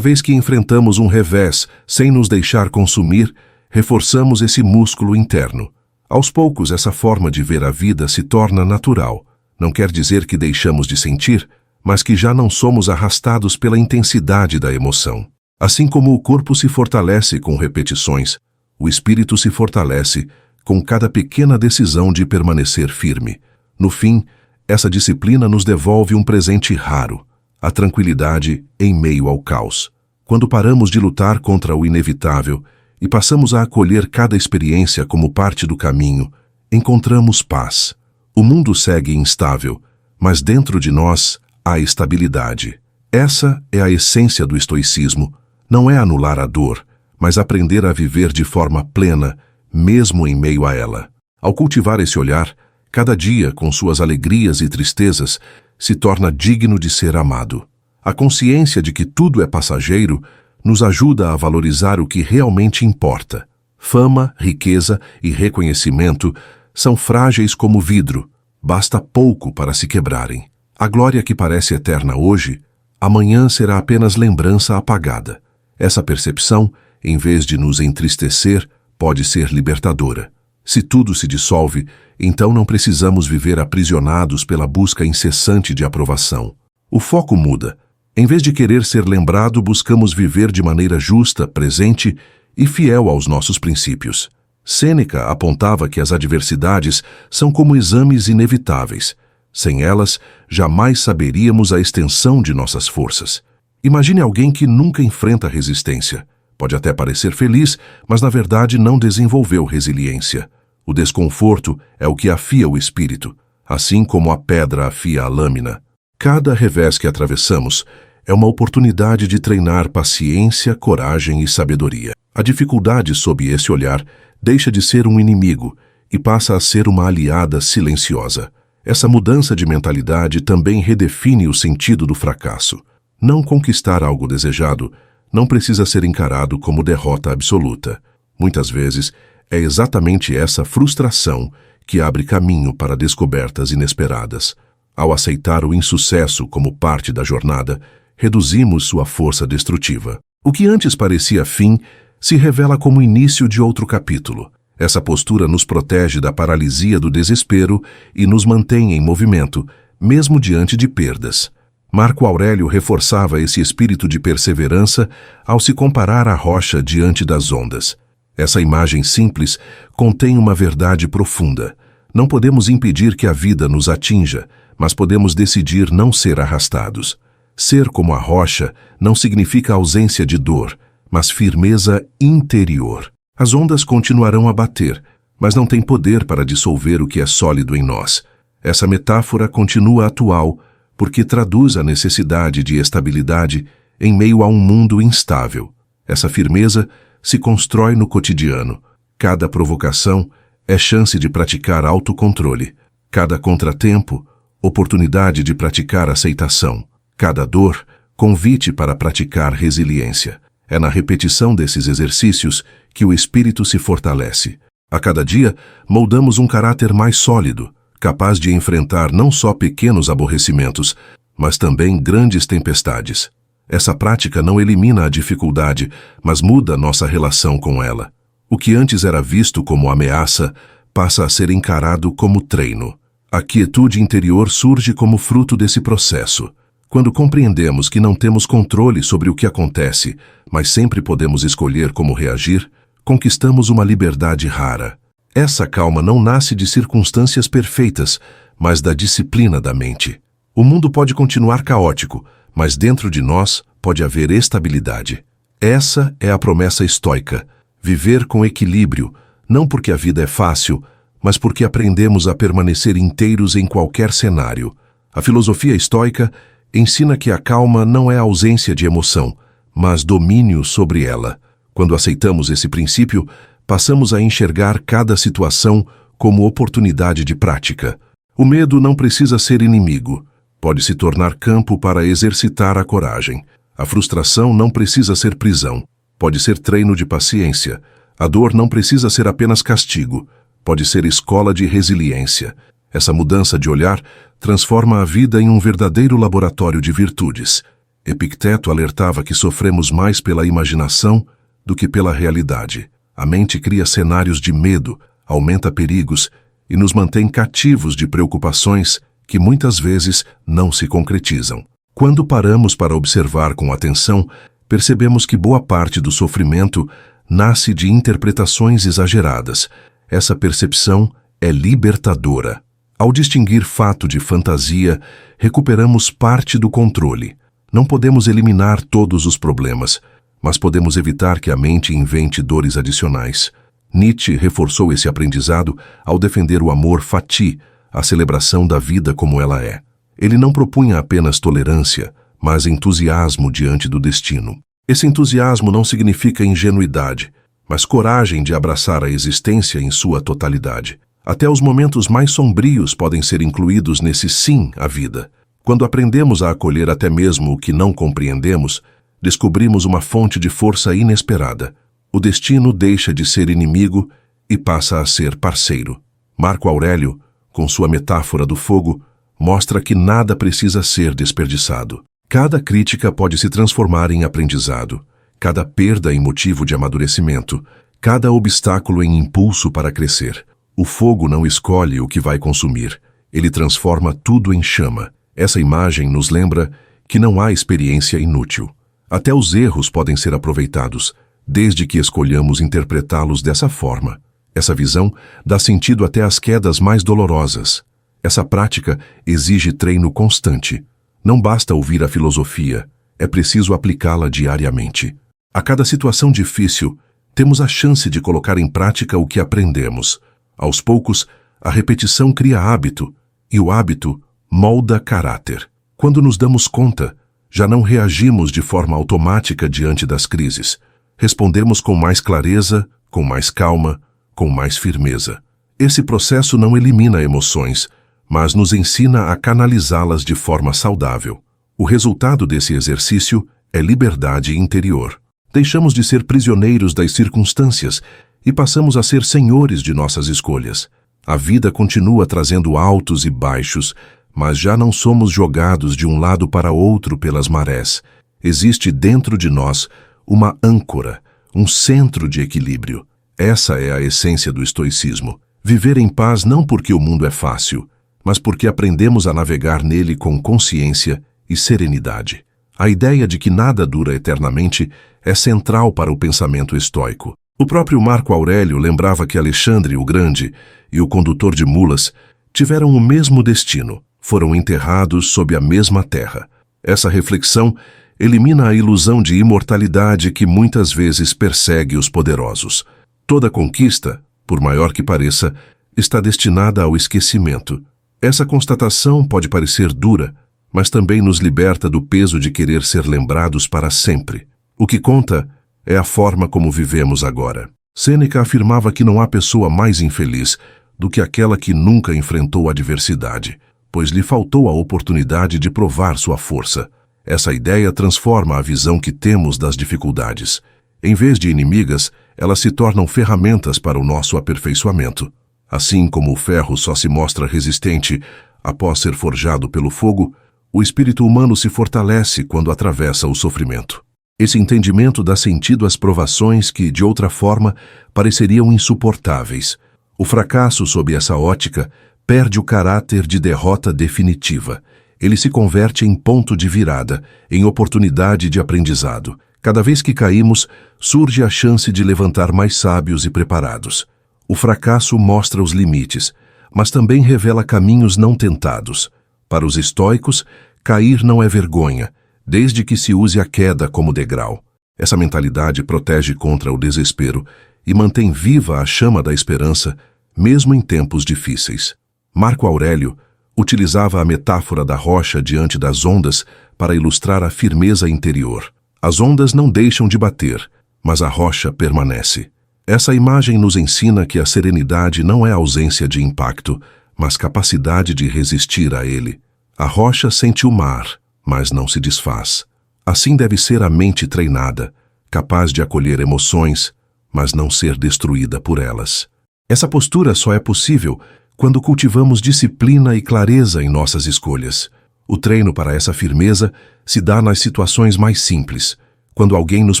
[SPEAKER 1] vez que enfrentamos um revés sem nos deixar consumir, reforçamos esse músculo interno. Aos poucos, essa forma de ver a vida se torna natural. Não quer dizer que deixamos de sentir, mas que já não somos arrastados pela intensidade da emoção. Assim como o corpo se fortalece com repetições, o espírito se fortalece com cada pequena decisão de permanecer firme. No fim, essa disciplina nos devolve um presente raro, a tranquilidade em meio ao caos. Quando paramos de lutar contra o inevitável e passamos a acolher cada experiência como parte do caminho, encontramos paz. O mundo segue instável, mas dentro de nós há estabilidade. Essa é a essência do estoicismo. Não é anular a dor, mas aprender a viver de forma plena, mesmo em meio a ela. Ao cultivar esse olhar, cada dia, com suas alegrias e tristezas, se torna digno de ser amado. A consciência de que tudo é passageiro nos ajuda a valorizar o que realmente importa. Fama, riqueza e reconhecimento são frágeis como vidro, basta pouco para se quebrarem. A glória que parece eterna hoje, amanhã será apenas lembrança apagada. Essa percepção, em vez de nos entristecer, pode ser libertadora. Se tudo se dissolve, então não precisamos viver aprisionados pela busca incessante de aprovação. O foco muda. Em vez de querer ser lembrado, buscamos viver de maneira justa, presente e fiel aos nossos princípios. Sêneca apontava que as adversidades são como exames inevitáveis. Sem elas, jamais saberíamos a extensão de nossas forças. Imagine alguém que nunca enfrenta resistência. Pode até parecer feliz, mas na verdade não desenvolveu resiliência. O desconforto é o que afia o espírito, assim como a pedra afia a lâmina. Cada revés que atravessamos é uma oportunidade de treinar paciência, coragem e sabedoria. A dificuldade, sob esse olhar, deixa de ser um inimigo e passa a ser uma aliada silenciosa. Essa mudança de mentalidade também redefine o sentido do fracasso. Não conquistar algo desejado não precisa ser encarado como derrota absoluta. Muitas vezes, é exatamente essa frustração que abre caminho para descobertas inesperadas. Ao aceitar o insucesso como parte da jornada, reduzimos sua força destrutiva. O que antes parecia fim se revela como início de outro capítulo. Essa postura nos protege da paralisia do desespero e nos mantém em movimento, mesmo diante de perdas. Marco Aurélio reforçava esse espírito de perseverança ao se comparar à rocha diante das ondas. Essa imagem simples contém uma verdade profunda. Não podemos impedir que a vida nos atinja, mas podemos decidir não ser arrastados. Ser como a rocha não significa ausência de dor, mas firmeza interior. As ondas continuarão a bater, mas não têm poder para dissolver o que é sólido em nós. Essa metáfora continua atual, porque traduz a necessidade de estabilidade em meio a um mundo instável. Essa firmeza se constrói no cotidiano. Cada provocação é chance de praticar autocontrole. Cada contratempo, oportunidade de praticar aceitação. Cada dor, convite para praticar resiliência. É na repetição desses exercícios que o espírito se fortalece. A cada dia, moldamos um caráter mais sólido, capaz de enfrentar não só pequenos aborrecimentos, mas também grandes tempestades. Essa prática não elimina a dificuldade, mas muda nossa relação com ela. O que antes era visto como ameaça, passa a ser encarado como treino. A quietude interior surge como fruto desse processo. Quando compreendemos que não temos controle sobre o que acontece, mas sempre podemos escolher como reagir, conquistamos uma liberdade rara. Essa calma não nasce de circunstâncias perfeitas, mas da disciplina da mente. O mundo pode continuar caótico, mas dentro de nós pode haver estabilidade. Essa é a promessa estoica: viver com equilíbrio, não porque a vida é fácil, mas porque aprendemos a permanecer inteiros em qualquer cenário. A filosofia estoica Ensina que a calma não é ausência de emoção, mas domínio sobre ela. Quando aceitamos esse princípio, passamos a enxergar cada situação como oportunidade de prática. O medo não precisa ser inimigo. Pode se tornar campo para exercitar a coragem. A frustração não precisa ser prisão. Pode ser treino de paciência. A dor não precisa ser apenas castigo. Pode ser escola de resiliência. Essa mudança de olhar transforma a vida em um verdadeiro laboratório de virtudes. Epicteto alertava que sofremos mais pela imaginação do que pela realidade. A mente cria cenários de medo, aumenta perigos e nos mantém cativos de preocupações que muitas vezes não se concretizam. Quando paramos para observar com atenção, percebemos que boa parte do sofrimento nasce de interpretações exageradas. Essa percepção é libertadora. Ao distinguir fato de fantasia, recuperamos parte do controle. Não podemos eliminar todos os problemas, mas podemos evitar que a mente invente dores adicionais. Nietzsche reforçou esse aprendizado ao defender o amor fati, a celebração da vida como ela é. Ele não propunha apenas tolerância, mas entusiasmo diante do destino. Esse entusiasmo não significa ingenuidade, mas coragem de abraçar a existência em sua totalidade. Até os momentos mais sombrios podem ser incluídos nesse sim à vida. Quando aprendemos a acolher até mesmo o que não compreendemos, descobrimos uma fonte de força inesperada. O destino deixa de ser inimigo e passa a ser parceiro. Marco Aurélio, com sua metáfora do fogo, mostra que nada precisa ser desperdiçado. Cada crítica pode se transformar em aprendizado, cada perda em motivo de amadurecimento, cada obstáculo em impulso para crescer. O fogo não escolhe o que vai consumir, ele transforma tudo em chama. Essa imagem nos lembra que não há experiência inútil. Até os erros podem ser aproveitados, desde que escolhamos interpretá-los dessa forma. Essa visão dá sentido até às quedas mais dolorosas. Essa prática exige treino constante. Não basta ouvir a filosofia, é preciso aplicá-la diariamente. A cada situação difícil, temos a chance de colocar em prática o que aprendemos. Aos poucos, a repetição cria hábito, e o hábito molda caráter. Quando nos damos conta, já não reagimos de forma automática diante das crises. Respondemos com mais clareza, com mais calma, com mais firmeza. Esse processo não elimina emoções, mas nos ensina a canalizá-las de forma saudável. O resultado desse exercício é liberdade interior. Deixamos de ser prisioneiros das circunstâncias e passamos a ser senhores de nossas escolhas. A vida continua trazendo altos e baixos, mas já não somos jogados de um lado para outro pelas marés. Existe dentro de nós uma âncora, um centro de equilíbrio. Essa é a essência do estoicismo. Viver em paz não porque o mundo é fácil, mas porque aprendemos a navegar nele com consciência e serenidade. A ideia de que nada dura eternamente é central para o pensamento estoico. O próprio Marco Aurélio lembrava que Alexandre o Grande e o condutor de mulas tiveram o mesmo destino, foram enterrados sob a mesma terra. Essa reflexão elimina a ilusão de imortalidade que muitas vezes persegue os poderosos. Toda conquista, por maior que pareça, está destinada ao esquecimento. Essa constatação pode parecer dura, mas também nos liberta do peso de querer ser lembrados para sempre. O que conta é a forma como vivemos agora. Sêneca afirmava que não há pessoa mais infeliz do que aquela que nunca enfrentou adversidade, pois lhe faltou a oportunidade de provar sua força. Essa ideia transforma a visão que temos das dificuldades. Em vez de inimigas, elas se tornam ferramentas para o nosso aperfeiçoamento. Assim como o ferro só se mostra resistente após ser forjado pelo fogo, o espírito humano se fortalece quando atravessa o sofrimento. Esse entendimento dá sentido às provações que, de outra forma, pareceriam insuportáveis. O fracasso, sob essa ótica, perde o caráter de derrota definitiva. Ele se converte em ponto de virada, em oportunidade de aprendizado. Cada vez que caímos, surge a chance de levantar mais sábios e preparados. O fracasso mostra os limites, mas também revela caminhos não tentados. Para os estoicos, cair não é vergonha, desde que se use a queda como degrau. Essa mentalidade protege contra o desespero e mantém viva a chama da esperança, mesmo em tempos difíceis. Marco Aurélio, utilizava a metáfora da rocha diante das ondas para ilustrar a firmeza interior. As ondas não deixam de bater, mas a rocha permanece. Essa imagem nos ensina que a serenidade não é ausência de impacto, mas capacidade de resistir a ele. A rocha sente o mar, mas não se desfaz. Assim deve ser a mente treinada, capaz de acolher emoções, mas não ser destruída por elas. Essa postura só é possível quando cultivamos disciplina e clareza em nossas escolhas. O treino para essa firmeza se dá nas situações mais simples. Quando alguém nos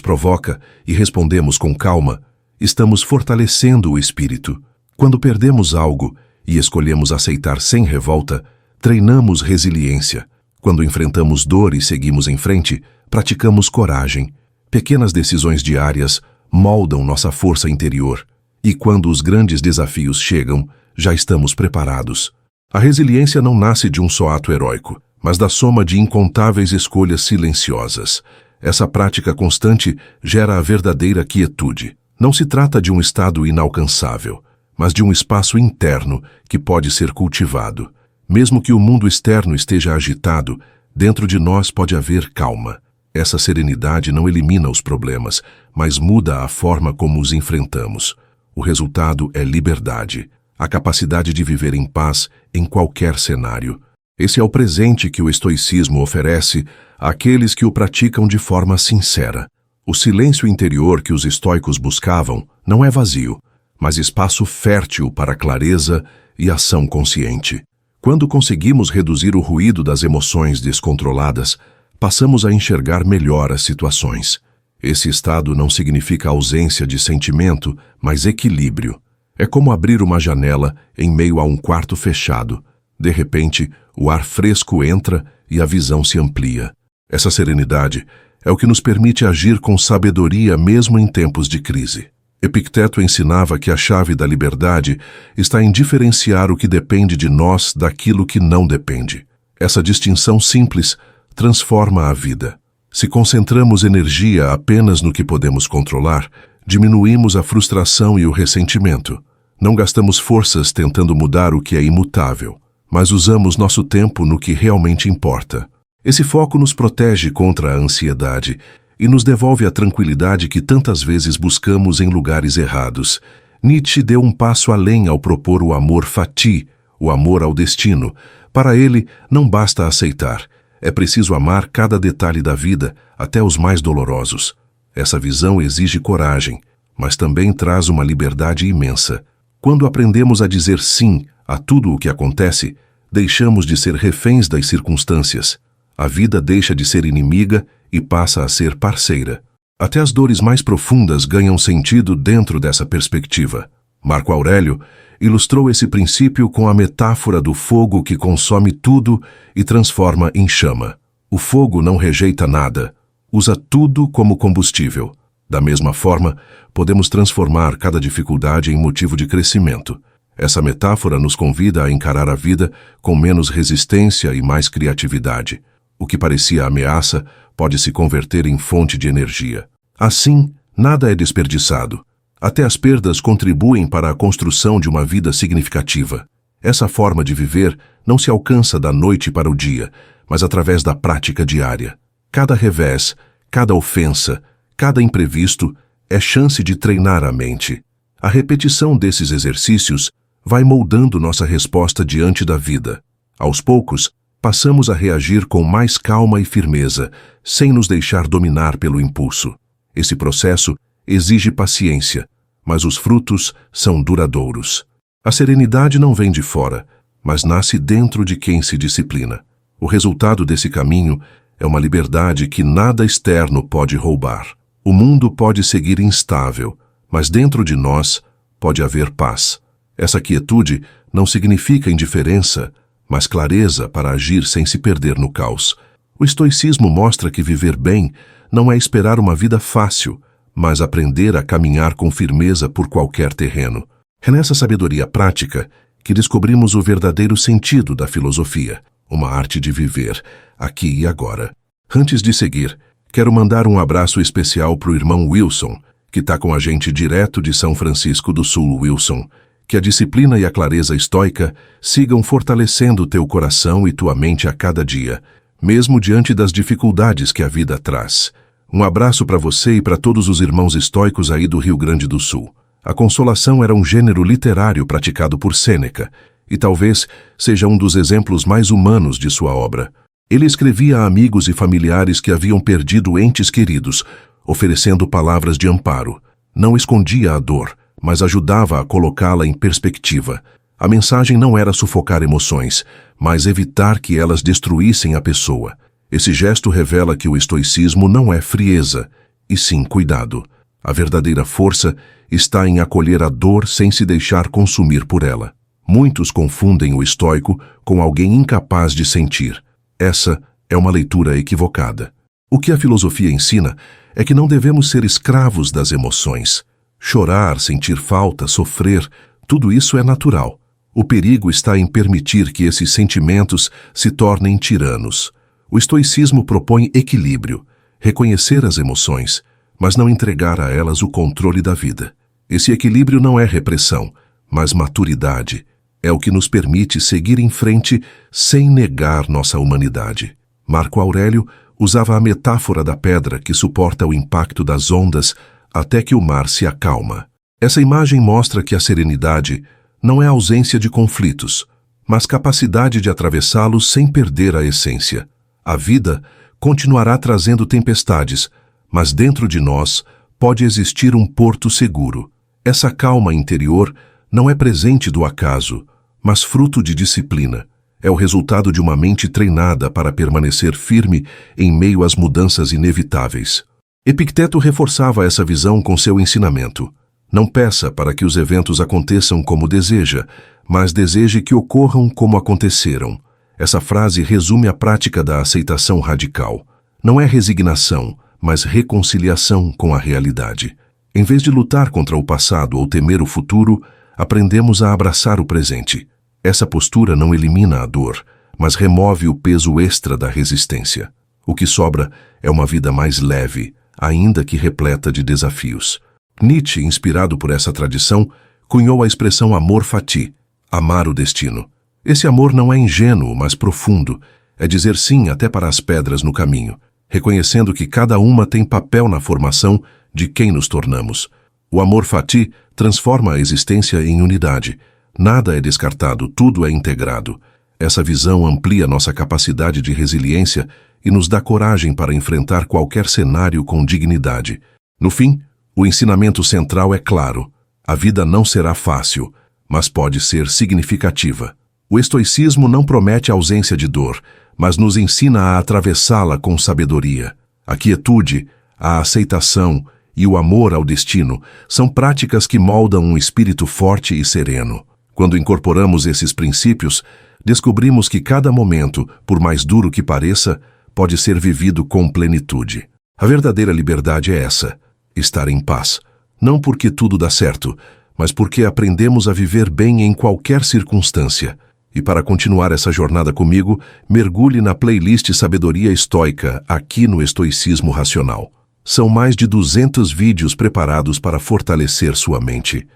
[SPEAKER 1] provoca e respondemos com calma, estamos fortalecendo o espírito. Quando perdemos algo e escolhemos aceitar sem revolta, treinamos resiliência. Quando enfrentamos dor e seguimos em frente, praticamos coragem. Pequenas decisões diárias moldam nossa força interior. E quando os grandes desafios chegam, já estamos preparados. A resiliência não nasce de um só ato heróico, mas da soma de incontáveis escolhas silenciosas. Essa prática constante gera a verdadeira quietude. Não se trata de um estado inalcançável, mas de um espaço interno que pode ser cultivado. Mesmo que o mundo externo esteja agitado, dentro de nós pode haver calma. Essa serenidade não elimina os problemas, mas muda a forma como os enfrentamos. O resultado é liberdade, a capacidade de viver em paz em qualquer cenário. Esse é o presente que o estoicismo oferece àqueles que o praticam de forma sincera. O silêncio interior que os estoicos buscavam não é vazio, mas espaço fértil para clareza e ação consciente. Quando conseguimos reduzir o ruído das emoções descontroladas, passamos a enxergar melhor as situações. Esse estado não significa ausência de sentimento, mas equilíbrio. É como abrir uma janela em meio a um quarto fechado. De repente, o ar fresco entra e a visão se amplia. Essa serenidade é o que nos permite agir com sabedoria mesmo em tempos de crise. Epicteto ensinava que a chave da liberdade está em diferenciar o que depende de nós daquilo que não depende. Essa distinção simples transforma a vida. Se concentramos energia apenas no que podemos controlar, diminuímos a frustração e o ressentimento. Não gastamos forças tentando mudar o que é imutável, mas usamos nosso tempo no que realmente importa. Esse foco nos protege contra a ansiedade e nos devolve a tranquilidade que tantas vezes buscamos em lugares errados. Nietzsche deu um passo além ao propor o amor fati, o amor ao destino. Para ele, não basta aceitar. É preciso amar cada detalhe da vida, até os mais dolorosos. Essa visão exige coragem, mas também traz uma liberdade imensa. Quando aprendemos a dizer sim a tudo o que acontece, deixamos de ser reféns das circunstâncias. A vida deixa de ser inimiga e passa a ser parceira. Até as dores mais profundas ganham sentido dentro dessa perspectiva. Marco Aurélio ilustrou esse princípio com a metáfora do fogo que consome tudo e transforma em chama. O fogo não rejeita nada, usa tudo como combustível. Da mesma forma, podemos transformar cada dificuldade em motivo de crescimento. Essa metáfora nos convida a encarar a vida com menos resistência e mais criatividade. O que parecia ameaça pode se converter em fonte de energia. Assim, nada é desperdiçado. Até as perdas contribuem para a construção de uma vida significativa. Essa forma de viver não se alcança da noite para o dia, mas através da prática diária. Cada revés, cada ofensa, cada imprevisto é chance de treinar a mente. A repetição desses exercícios vai moldando nossa resposta diante da vida. Aos poucos, passamos a reagir com mais calma e firmeza, sem nos deixar dominar pelo impulso. Esse processo exige paciência, mas os frutos são duradouros. A serenidade não vem de fora, mas nasce dentro de quem se disciplina. O resultado desse caminho é uma liberdade que nada externo pode roubar. O mundo pode seguir instável, mas dentro de nós pode haver paz. Essa quietude não significa indiferença, mas clareza para agir sem se perder no caos. O estoicismo mostra que viver bem não é esperar uma vida fácil, mas aprender a caminhar com firmeza por qualquer terreno. É nessa sabedoria prática que descobrimos o verdadeiro sentido da filosofia, uma arte de viver, aqui e agora. Antes de seguir, quero mandar um abraço especial para o irmão Wilson, que está com a gente direto de São Francisco do Sul. Wilson, Que a disciplina e a clareza estoica sigam fortalecendo teu coração e tua mente a cada dia, mesmo diante das dificuldades que a vida traz. Um abraço para você e para todos os irmãos estoicos aí do Rio Grande do Sul. A consolação era um gênero literário praticado por Sêneca, e talvez seja um dos exemplos mais humanos de sua obra. Ele escrevia a amigos e familiares que haviam perdido entes queridos, oferecendo palavras de amparo. Não escondia a dor, mas ajudava a colocá-la em perspectiva. A mensagem não era sufocar emoções, mas evitar que elas destruíssem a pessoa. Esse gesto revela que o estoicismo não é frieza, e sim cuidado. A verdadeira força está em acolher a dor sem se deixar consumir por ela. Muitos confundem o estoico com alguém incapaz de sentir. Essa é uma leitura equivocada. O que a filosofia ensina é que não devemos ser escravos das emoções. Chorar, sentir falta, sofrer, tudo isso é natural. O perigo está em permitir que esses sentimentos se tornem tiranos. O estoicismo propõe equilíbrio, reconhecer as emoções, mas não entregar a elas o controle da vida. Esse equilíbrio não é repressão, mas maturidade. É o que nos permite seguir em frente sem negar nossa humanidade. Marco Aurélio usava a metáfora da pedra que suporta o impacto das ondas até que o mar se acalma. Essa imagem mostra que a serenidade não é ausência de conflitos, mas capacidade de atravessá-los sem perder a essência. A vida continuará trazendo tempestades, mas dentro de nós pode existir um porto seguro. Essa calma interior não é presente do acaso, mas fruto de disciplina. É o resultado de uma mente treinada para permanecer firme em meio às mudanças inevitáveis. Epicteto reforçava essa visão com seu ensinamento. Não peça para que os eventos aconteçam como deseja, mas deseje que ocorram como aconteceram. Essa frase resume a prática da aceitação radical. Não é resignação, mas reconciliação com a realidade. Em vez de lutar contra o passado ou temer o futuro, aprendemos a abraçar o presente. Essa postura não elimina a dor, mas remove o peso extra da resistência. O que sobra é uma vida mais leve, ainda que repleta de desafios. Nietzsche, inspirado por essa tradição, cunhou a expressão amor fati, amar o destino. Esse amor não é ingênuo, mas profundo. É dizer sim até para as pedras no caminho, reconhecendo que cada uma tem papel na formação de quem nos tornamos. O amor fati transforma a existência em unidade. Nada é descartado, tudo é integrado. Essa visão amplia nossa capacidade de resiliência e nos dá coragem para enfrentar qualquer cenário com dignidade. No fim, o ensinamento central é claro. A vida não será fácil, mas pode ser significativa. O estoicismo não promete ausência de dor, mas nos ensina a atravessá-la com sabedoria. A quietude, a aceitação e o amor ao destino são práticas que moldam um espírito forte e sereno. Quando incorporamos esses princípios, descobrimos que cada momento, por mais duro que pareça, pode ser vivido com plenitude. A verdadeira liberdade é essa, estar em paz. Não porque tudo dá certo, mas porque aprendemos a viver bem em qualquer circunstância. E para continuar essa jornada comigo, mergulhe na playlist Sabedoria Estoica, aqui no Estoicismo Racional. São mais de 200 vídeos preparados para fortalecer sua mente.